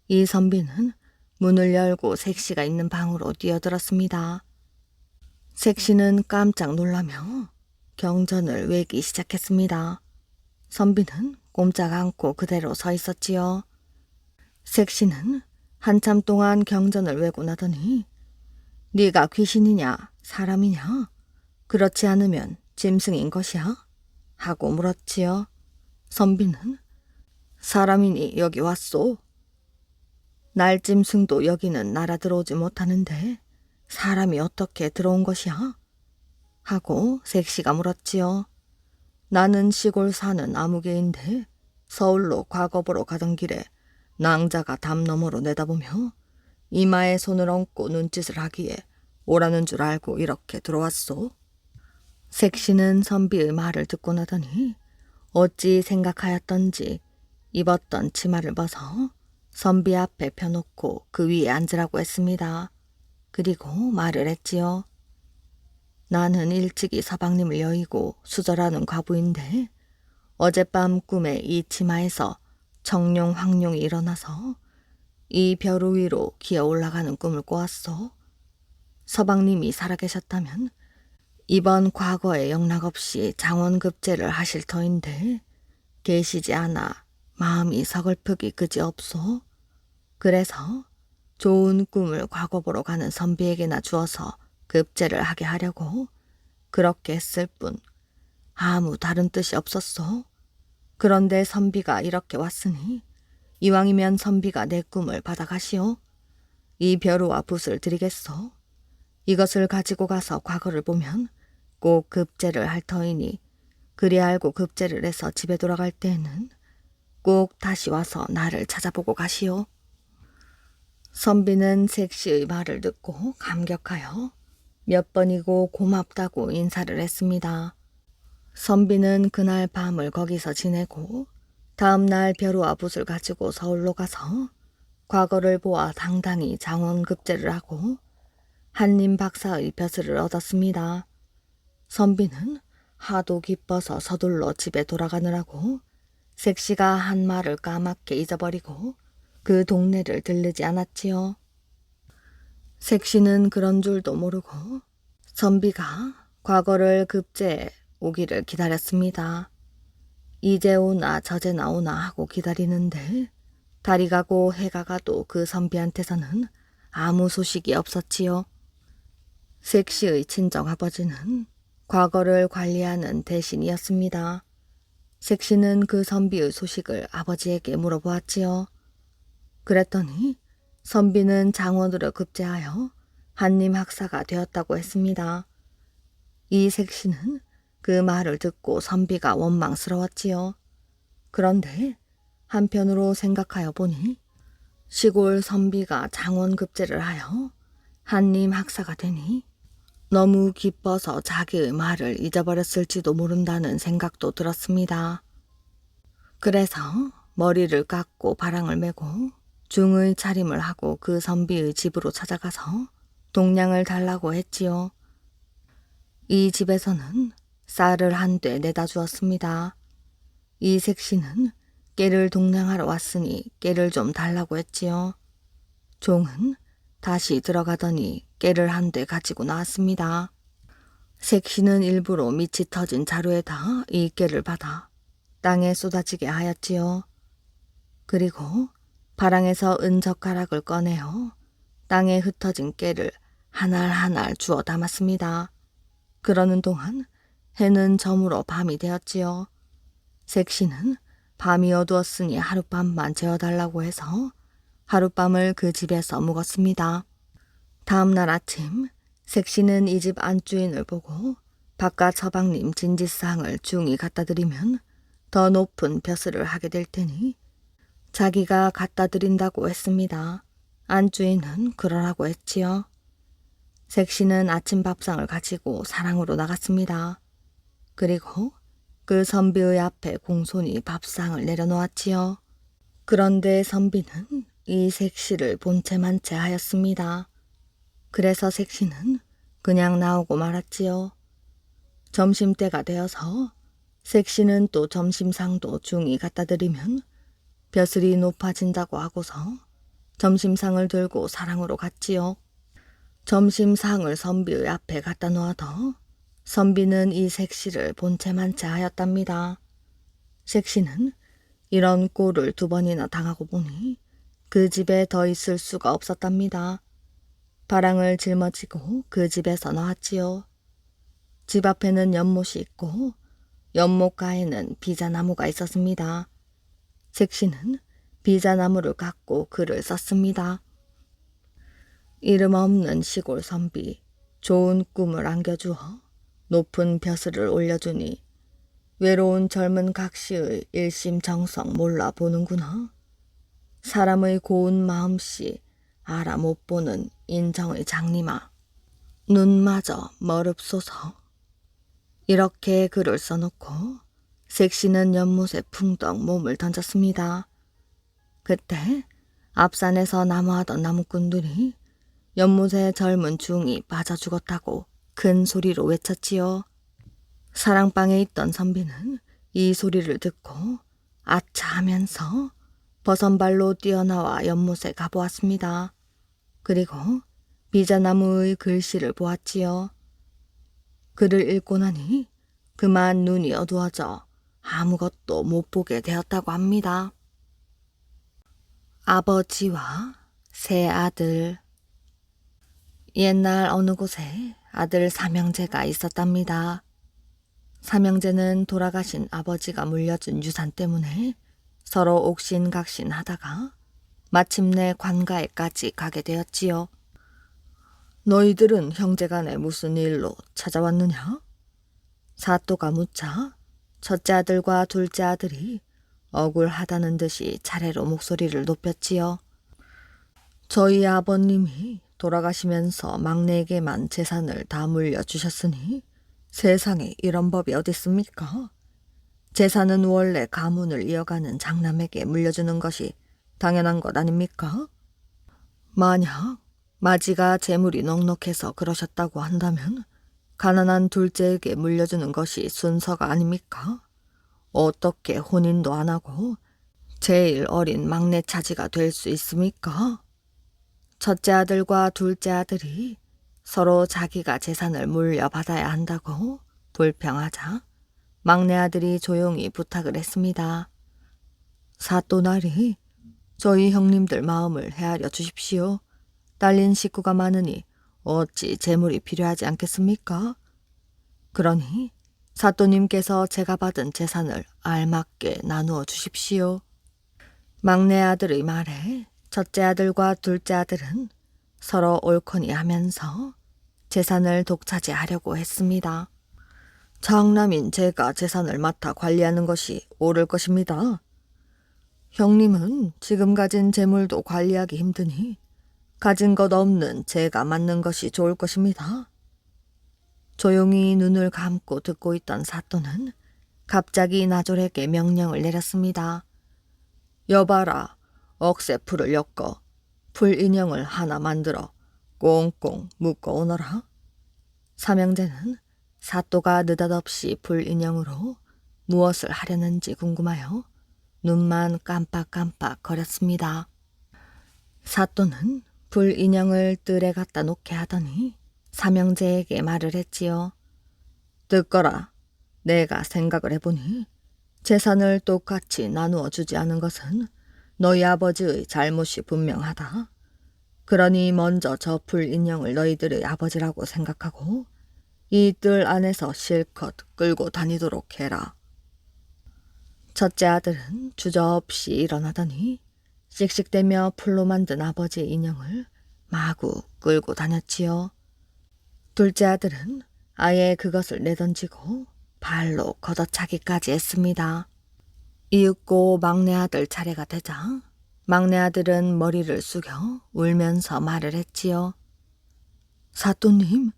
이 선비는 문을 열고 색시가 있는 방으로 뛰어들었습니다. 색시는 깜짝 놀라며 경전을 외기 시작했습니다. 선비는 꼼짝 않고 그대로 서 있었지요. 색시는 한참 동안 경전을 외고 나더니 네가 귀신이냐 사람이냐 그렇지 않으면 짐승인 것이야? 하고 물었지요. 선비는 사람이니 여기 왔소. 날짐승도 여기는 날아 들어오지 못하는데 사람이 어떻게 들어온 것이야? 하고 색시가 물었지요. 나는 시골 사는 아무개인데 서울로 과거 보러 가던 길에 낭자가 담 너머로 내다보며 이마에 손을 얹고 눈짓을 하기에 오라는 줄 알고 이렇게 들어왔소. 색시는 선비의 말을 듣고 나더니 어찌 생각하였던지 입었던 치마를 벗어 선비 앞에 펴놓고 그 위에 앉으라고 했습니다. 그리고 말을 했지요. 나는 일찍이 서방님을 여의고 수절하는 과부인데 어젯밤 꿈에 이 치마에서 청룡 황룡이 일어나서 이 벼루 위로 기어 올라가는 꿈을 꿔왔소. 서방님이 살아계셨다면 이번 과거에 영락없이 장원급제를 하실 터인데 계시지 않아 마음이 서글프기 그지없소. 그래서 좋은 꿈을 과거 보러 가는 선비에게나 주어서 급제를 하게 하려고 그렇게 했을 뿐 아무 다른 뜻이 없었소. 그런데 선비가 이렇게 왔으니 이왕이면 선비가 내 꿈을 받아가시오. 이 벼루와 붓을 드리겠소. 이것을 가지고 가서 과거를 보면 꼭 급제를 할 터이니 그리 알고 급제를 해서 집에 돌아갈 때에는 꼭 다시 와서 나를 찾아보고 가시오. 선비는 색시의 말을 듣고 감격하여 몇 번이고 고맙다고 인사를 했습니다. 선비는 그날 밤을 거기서 지내고 다음 날 벼루와 붓을 가지고 서울로 가서 과거를 보아 당당히 장원급제를 하고 한림 박사의 벼슬을 얻었습니다. 선비는 하도 기뻐서 서둘러 집에 돌아가느라고 색시가 한 말을 까맣게 잊어버리고 그 동네를 들르지 않았지요. 색시는 그런 줄도 모르고 선비가 과거를 급제해 오기를 기다렸습니다. 이제 오나 저제나 오나 하고 기다리는데 달이 가고 해가 가도 그 선비한테서는 아무 소식이 없었지요. 색시의 친정아버지는 과거를 관리하는 대신이었습니다. 색시는 그 선비의 소식을 아버지에게 물어보았지요. 그랬더니 선비는 장원으로 급제하여 한림 학사가 되었다고 했습니다. 이 색시는 그 말을 듣고 선비가 원망스러웠지요. 그런데 한편으로 생각하여 보니 시골 선비가 장원급제를 하여 한림 학사가 되니 너무 기뻐서 자기의 말을 잊어버렸을지도 모른다는 생각도 들었습니다. 그래서 머리를 깎고 바랑을 메고 중의 차림을 하고 그 선비의 집으로 찾아가서 동량을 달라고 했지요. 이 집에서는 쌀을 한 대 내다 주었습니다. 이 색시는 깨를 동량하러 왔으니 깨를 좀 달라고 했지요. 종은 다시 들어가더니 깨를 한 대 가지고 나왔습니다. 색시는 일부러 밑이 터진 자루에다 이 깨를 받아 땅에 쏟아지게 하였지요. 그리고 바랑에서 은젓가락을 꺼내어 땅에 흩어진 깨를 하날 하날 주워 담았습니다. 그러는 동안 해는 저물어 밤이 되었지요. 색시는 밤이 어두웠으니 하룻밤만 재워달라고 해서 하룻밤을 그 집에서 묵었습니다. 다음 날 아침 색시는 이 집 안주인을 보고 바깥 서방님 진지상을 중히 갖다 드리면 더 높은 벼슬을 하게 될 테니 자기가 갖다 드린다고 했습니다. 안주인은 그러라고 했지요. 색시는 아침 밥상을 가지고 사랑으로 나갔습니다. 그리고 그 선비의 앞에 공손히 밥상을 내려놓았지요. 그런데 선비는 이 색시를 본체만 채 하였습니다. 그래서 색시는 그냥 나오고 말았지요. 점심때가 되어서 색시는 또 점심상도 중히 갖다 드리면 벼슬이 높아진다고 하고서 점심상을 들고 사랑으로 갔지요. 점심상을 선비의 앞에 갖다 놓아도 선비는 이 색시를 본체만 채 하였답니다. 색시는 이런 꼴을 2번이나 당하고 보니 그 집에 더 있을 수가 없었답니다. 바랑을 짊어지고 그 집에서 나왔지요. 집 앞에는 연못이 있고 연못가에는 비자나무가 있었습니다. 색시는 비자나무를 갖고 글을 썼습니다. 이름 없는 시골 선비, 좋은 꿈을 안겨주어 높은 벼슬을 올려주니 외로운 젊은 각시의 일심정성 몰라보는구나. 사람의 고운 마음씨 알아 못보는 인정의 장님아. 눈마저 머릅소서. 이렇게 글을 써놓고 색시는 연못에 풍덩 몸을 던졌습니다. 그때 앞산에서 나무하던 나무꾼들이 연못에 젊은 중이 빠져 죽었다고 큰 소리로 외쳤지요. 사랑방에 있던 선비는 이 소리를 듣고 아차 하면서 버선발로 뛰어나와 연못에 가보았습니다. 그리고 비자나무의 글씨를 보았지요. 글을 읽고 나니 그만 눈이 어두워져 아무것도 못 보게 되었다고 합니다. 아버지와 세 아들. 옛날 어느 곳에 아들 삼형제가 있었답니다. 삼형제는 돌아가신 아버지가 물려준 유산 때문에 서로 옥신각신하다가 마침내 관가에까지 가게 되었지요. 너희들은 형제간에 무슨 일로 찾아왔느냐? 사또가 묻자 첫째 아들과 둘째 아들이 억울하다는 듯이 차례로 목소리를 높였지요. 저희 아버님이 돌아가시면서 막내에게만 재산을 다 물려주셨으니 세상에 이런 법이 어딨습니까? 재산은 원래 가문을 이어가는 장남에게 물려주는 것이 당연한 것 아닙니까? 만약 마지가 재물이 넉넉해서 그러셨다고 한다면 가난한 둘째에게 물려주는 것이 순서가 아닙니까? 어떻게 혼인도 안 하고 제일 어린 막내 차지가 될 수 있습니까? 첫째 아들과 둘째 아들이 서로 자기가 재산을 물려받아야 한다고 불평하자 막내 아들이 조용히 부탁을 했습니다. 사또나리, 저희 형님들 마음을 헤아려 주십시오. 딸린 식구가 많으니 어찌 재물이 필요하지 않겠습니까? 그러니 사또님께서 제가 받은 재산을 알맞게 나누어 주십시오. 막내 아들의 말에 첫째 아들과 둘째 아들은 서로 옳거니 하면서 재산을 독차지하려고 했습니다. 장남인 제가 재산을 맡아 관리하는 것이 옳을 것입니다. 형님은 지금 가진 재물도 관리하기 힘드니 가진 것 없는 제가 맡는 것이 좋을 것입니다. 조용히 눈을 감고 듣고 있던 사또는 갑자기 나졸에게 명령을 내렸습니다. 여봐라, 억새풀을 엮어 풀 인형을 하나 만들어 꽁꽁 묶어 오너라. 삼형제는 사또가 느닷없이 풀 인형으로 무엇을 하려는지 궁금하여 눈만 깜빡깜빡 거렸습니다. 사또는 불 인형을 뜰에 갖다 놓게 하더니 삼형제에게 말을 했지요. 듣거라. 내가 생각을 해보니 재산을 똑같이 나누어 주지 않은 것은 너희 아버지의 잘못이 분명하다. 그러니 먼저 저 불 인형을 너희들의 아버지라고 생각하고 이 뜰 안에서 실컷 끌고 다니도록 해라. 첫째 아들은 주저없이 일어나더니 씩씩대며 풀로 만든 아버지의 인형을 마구 끌고 다녔지요. 둘째 아들은 아예 그것을 내던지고 발로 걷어차기까지 했습니다. 이윽고 막내 아들 차례가 되자 막내 아들은 머리를 숙여 울면서 말을 했지요. 사또님,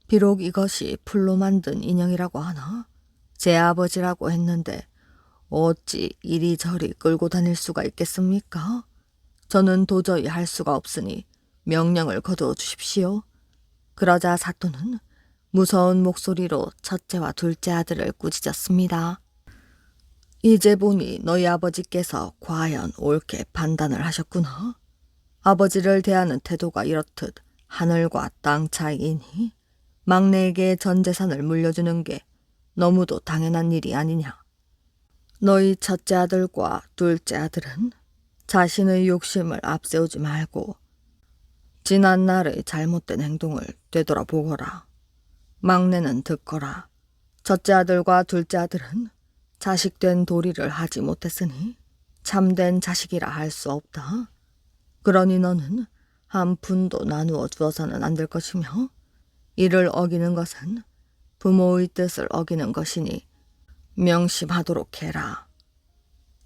비록 이것이 풀로 만든 인형이라고 하나 제 아버지라고 했는데 어찌 이리저리 끌고 다닐 수가 있겠습니까? 저는 도저히 할 수가 없으니 명령을 거두어 주십시오. 그러자 사또는 무서운 목소리로 첫째와 둘째 아들을 꾸짖었습니다. 이제 보니 너희 아버지께서 과연 옳게 판단을 하셨구나. 아버지를 대하는 태도가 이렇듯 하늘과 땅 차이이니 막내에게 전 재산을 물려주는 게 너무도 당연한 일이 아니냐. 너희 첫째 아들과 둘째 아들은 자신의 욕심을 앞세우지 말고 지난 날의 잘못된 행동을 되돌아보거라. 막내는 듣거라. 첫째 아들과 둘째 아들은 자식된 도리를 하지 못했으니 참된 자식이라 할 수 없다. 그러니 너는 한 푼도 나누어 주어서는 안 될 것이며 이를 어기는 것은 부모의 뜻을 어기는 것이니 명심하도록 해라.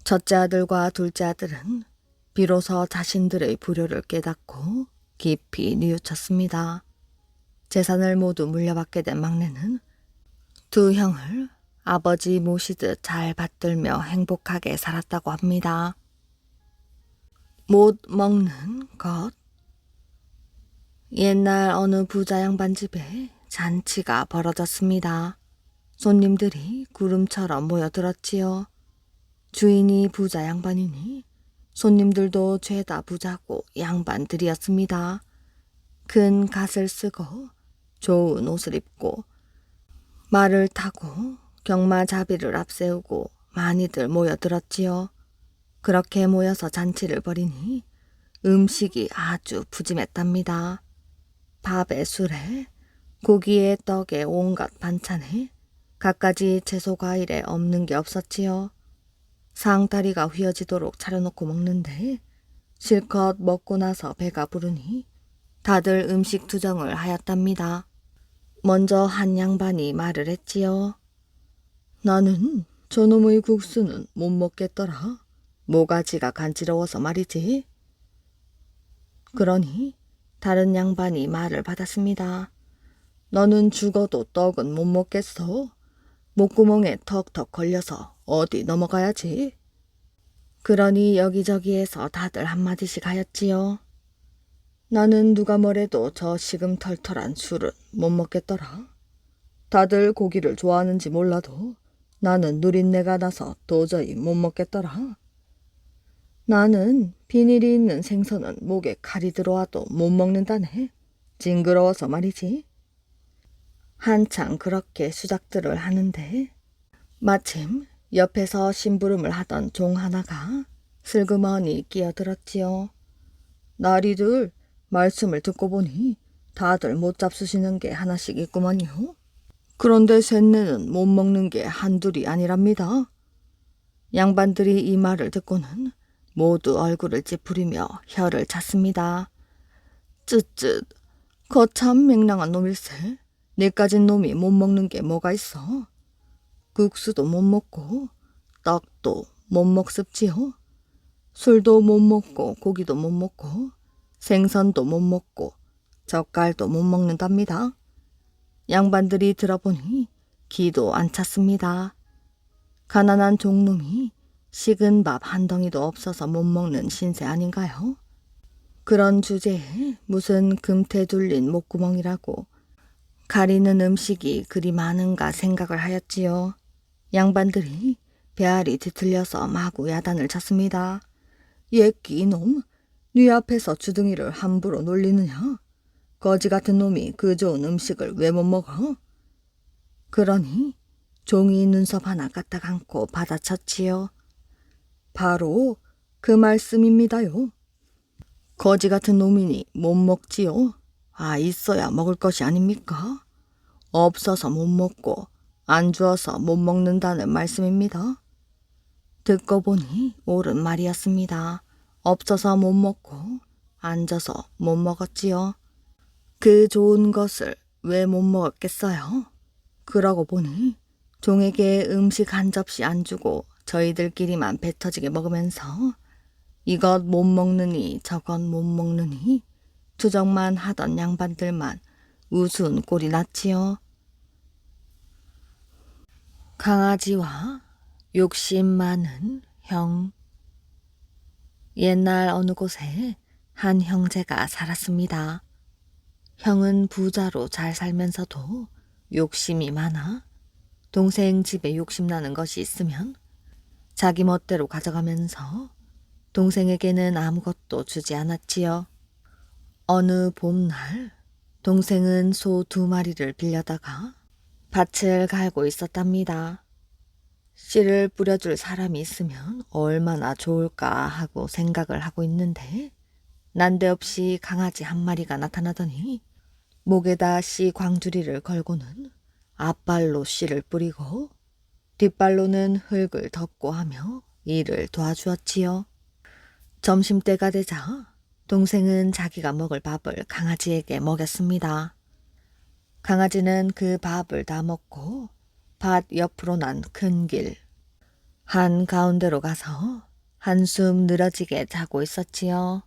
첫째 아들과 둘째 아들은 비로소 자신들의 불효를 깨닫고 깊이 뉘우쳤습니다. 재산을 모두 물려받게 된 막내는 두 형을 아버지 모시듯 잘 받들며 행복하게 살았다고 합니다. 못 먹는 것. 옛날 어느 부자 양반 집에 잔치가 벌어졌습니다. 손님들이 구름처럼 모여들었지요. 주인이 부자 양반이니 손님들도 죄다 부자고 양반들이었습니다. 큰 갓을 쓰고 좋은 옷을 입고 말을 타고 경마자비를 앞세우고 많이들 모여들었지요. 그렇게 모여서 잔치를 벌이니 음식이 아주 푸짐했답니다. 밥에 술에 고기에 떡에 온갖 반찬에 갖가지 채소 과일에 없는 게 없었지요. 상다리가 휘어지도록 차려놓고 먹는데 실컷 먹고 나서 배가 부르니 다들 음식 투정을 하였답니다. 먼저 한 양반이 말을 했지요. 나는 저놈의 국수는 못 먹겠더라. 모가지가 간지러워서 말이지. 그러니 다른 양반이 말을 받았습니다. 너는 죽어도 떡은 못 먹겠어. 목구멍에 턱턱 걸려서 어디 넘어가야지. 그러니 여기저기에서 다들 한마디씩 하였지요. 나는 누가 뭐래도 저 시금털털한 술은 못 먹겠더라. 다들 고기를 좋아하는지 몰라도 나는 누린내가 나서 도저히 못 먹겠더라. 나는 비닐이 있는 생선은 목에 칼이 들어와도 못 먹는다네. 징그러워서 말이지. 한창 그렇게 수작들을 하는데 마침 옆에서 심부름을 하던 종 하나가 슬그머니 끼어들었지요. 나리들 말씀을 듣고 보니 다들 못 잡수시는 게 하나씩 있구먼요. 그런데 셋내는 못 먹는 게 한둘이 아니랍니다. 양반들이 이 말을 듣고는 모두 얼굴을 찌푸리며 혀를 찼습니다. 쯧쯧, 거참 맹랑한 놈일세. 내까진 놈이 못 먹는 게 뭐가 있어. 국수도 못 먹고 떡도 못 먹습지요. 술도 못 먹고 고기도 못 먹고 생선도 못 먹고 젓갈도 못 먹는답니다. 양반들이 들어보니 기도 안 찼습니다. 가난한 종놈이 식은 밥 한 덩이도 없어서 못 먹는 신세 아닌가요? 그런 주제에 무슨 금태 둘린 목구멍이라고 가리는 음식이 그리 많은가 생각을 하였지요. 양반들이 배알이 뒤틀려서 마구 야단을 쳤습니다. 예끼 이놈, 네 앞에서 주둥이를 함부로 놀리느냐? 거지 같은 놈이 그 좋은 음식을 왜 못 먹어? 그러니 종이 눈썹 하나 까딱 않고 받아쳤지요. 바로 그 말씀입니다요. 거지 같은 놈이니 못 먹지요. 있어야 먹을 것이 아닙니까? 없어서 못 먹고 안 주어서 못 먹는다는 말씀입니다. 듣고 보니 옳은 말이었습니다. 없어서 못 먹고 앉아서 못 먹었지요. 그 좋은 것을 왜 못 먹었겠어요? 그러고 보니 종에게 음식 한 접시 안 주고 저희들끼리만 배 터지게 먹으면서 이것 못 먹느니 저것 못 먹느니 투정만 하던 양반들만 우스운 꼴이 났지요. 강아지와 욕심 많은 형. 옛날 어느 곳에 한 형제가 살았습니다. 형은 부자로 잘 살면서도 욕심이 많아 동생 집에 욕심나는 것이 있으면 자기 멋대로 가져가면서 동생에게는 아무것도 주지 않았지요. 어느 봄날 동생은 소 2마리를 빌려다가 밭을 갈고 있었답니다. 씨를 뿌려줄 사람이 있으면 얼마나 좋을까 하고 생각을 하고 있는데 난데없이 강아지 한 마리가 나타나더니 목에다 씨 광주리를 걸고는 앞발로 씨를 뿌리고 뒷발로는 흙을 덮고 하며 일을 도와주었지요. 점심때가 되자 동생은 자기가 먹을 밥을 강아지에게 먹였습니다. 강아지는 그 밥을 다 먹고 밭 옆으로 난 큰 길 한가운데로 가서 한숨 늘어지게 자고 있었지요.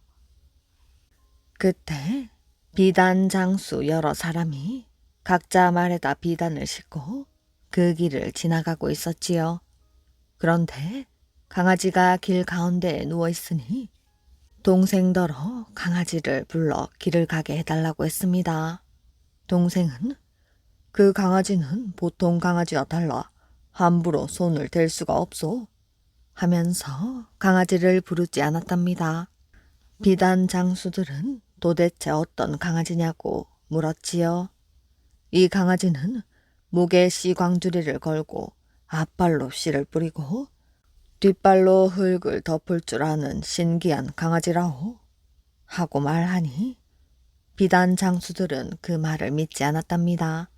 그때 비단 장수 여러 사람이 각자 말에다 비단을 싣고 그 길을 지나가고 있었지요. 그런데 강아지가 길 가운데에 누워있으니 동생더러 강아지를 불러 길을 가게 해달라고 했습니다. 동생은 그 강아지는 보통 강아지와 달라 함부로 손을 댈 수가 없소 하면서 강아지를 부르지 않았답니다. 비단 장수들은 도대체 어떤 강아지냐고 물었지요. 이 강아지는 목에 씨 광주리를 걸고 앞발로 씨를 뿌리고 뒷발로 흙을 덮을 줄 아는 신기한 강아지라오 하고 말하니 비단 장수들은 그 말을 믿지 않았답니다.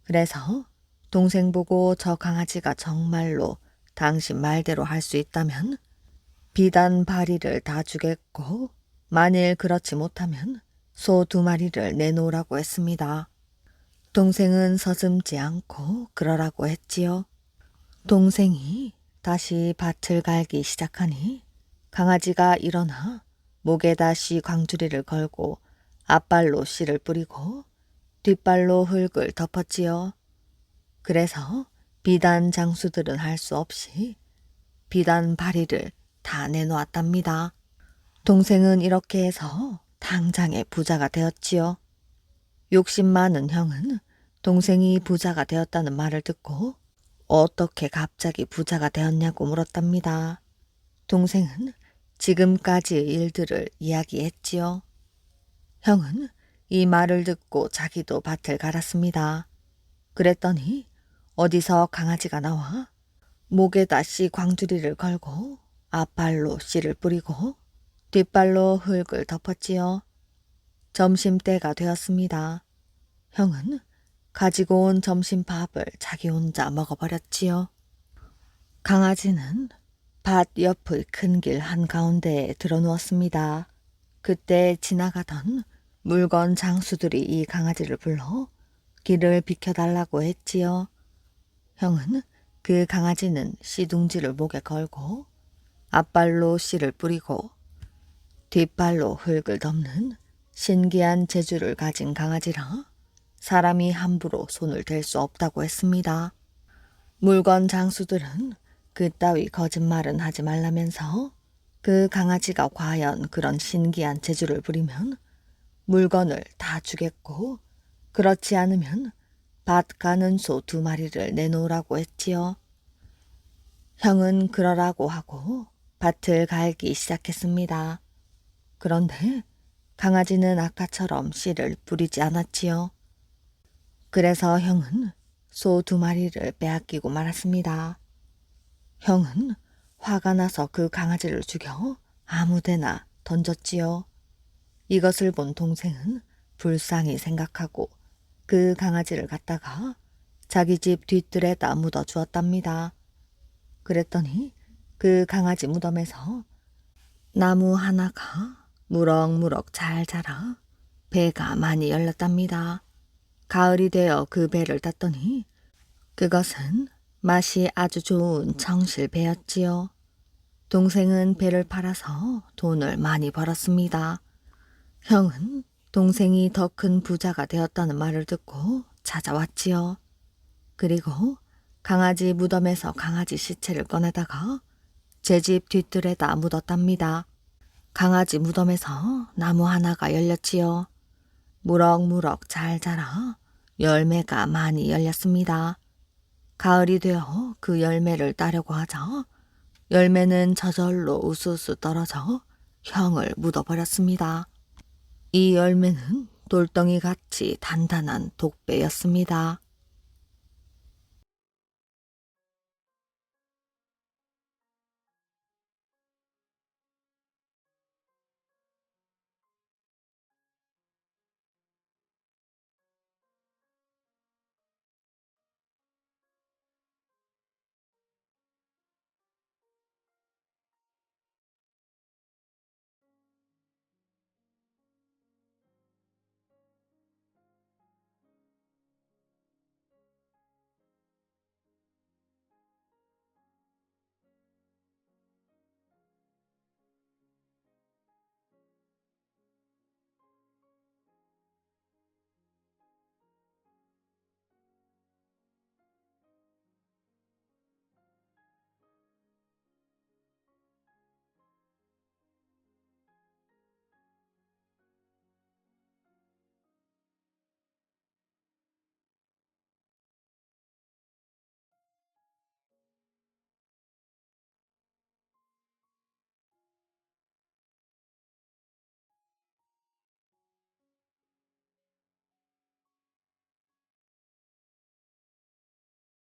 그래서 동생 보고 저 강아지가 정말로 당신 말대로 할 수 있다면 비단 바리를 다 주겠고 만일 그렇지 못하면 소 2마리를 내놓으라고 했습니다. 동생은 서슴지 않고 그러라고 했지요. 동생이 다시 밭을 갈기 시작하니 강아지가 일어나 목에다 씨 광주리를 걸고 앞발로 씨를 뿌리고 뒷발로 흙을 덮었지요. 그래서 비단 장수들은 할 수 없이 비단 바리를 다 내놓았답니다. 동생은 이렇게 해서 당장에 부자가 되었지요. 욕심 많은 형은 동생이 부자가 되었다는 말을 듣고 어떻게 갑자기 부자가 되었냐고 물었답니다. 동생은 지금까지의 일들을 이야기했지요. 형은 이 말을 듣고 자기도 밭을 갈았습니다. 그랬더니 어디서 강아지가 나와 목에다 씨 광주리를 걸고 앞발로 씨를 뿌리고 뒷발로 흙을 덮었지요. 점심때가 되었습니다. 형은 가지고 온 점심밥을 자기 혼자 먹어버렸지요. 강아지는 밭 옆의 큰 길 한가운데에 들어누웠습니다. 그때 지나가던 물건 장수들이 이 강아지를 불러 길을 비켜달라고 했지요. 형은 그 강아지는 씨둥지를 목에 걸고 앞발로 씨를 뿌리고 뒷발로 흙을 덮는 신기한 재주를 가진 강아지라 사람이 함부로 손을 댈 수 없다고 했습니다. 물건 장수들은 그따위 거짓말은 하지 말라면서 그 강아지가 과연 그런 신기한 재주를 부리면 물건을 다 주겠고 그렇지 않으면 밭 가는 소 2마리를 내놓으라고 했지요. 형은 그러라고 하고 밭을 갈기 시작했습니다. 그런데 강아지는 아까처럼 씨를 뿌리지 않았지요. 그래서 형은 소 2마리를 빼앗기고 말았습니다. 형은 화가 나서 그 강아지를 죽여 아무데나 던졌지요. 이것을 본 동생은 불쌍히 생각하고 그 강아지를 갖다가 자기 집 뒤뜰에다 묻어 주었답니다. 그랬더니 그 강아지 무덤에서 나무 하나가 무럭무럭 잘 자라 배가 많이 열렸답니다. 가을이 되어 그 배를 땄더니 그것은 맛이 아주 좋은 청실배였지요. 동생은 배를 팔아서 돈을 많이 벌었습니다. 형은 동생이 더 큰 부자가 되었다는 말을 듣고 찾아왔지요. 그리고 강아지 무덤에서 강아지 시체를 꺼내다가 제 집 뒤뜰에다 묻었답니다. 강아지 무덤에서 나무 하나가 열렸지요. 무럭무럭 잘 자라 열매가 많이 열렸습니다. 가을이 되어 그 열매를 따려고 하자 열매는 저절로 우수수 떨어져 형을 묻어버렸습니다. 이 열매는 돌덩이같이 단단한 독배였습니다.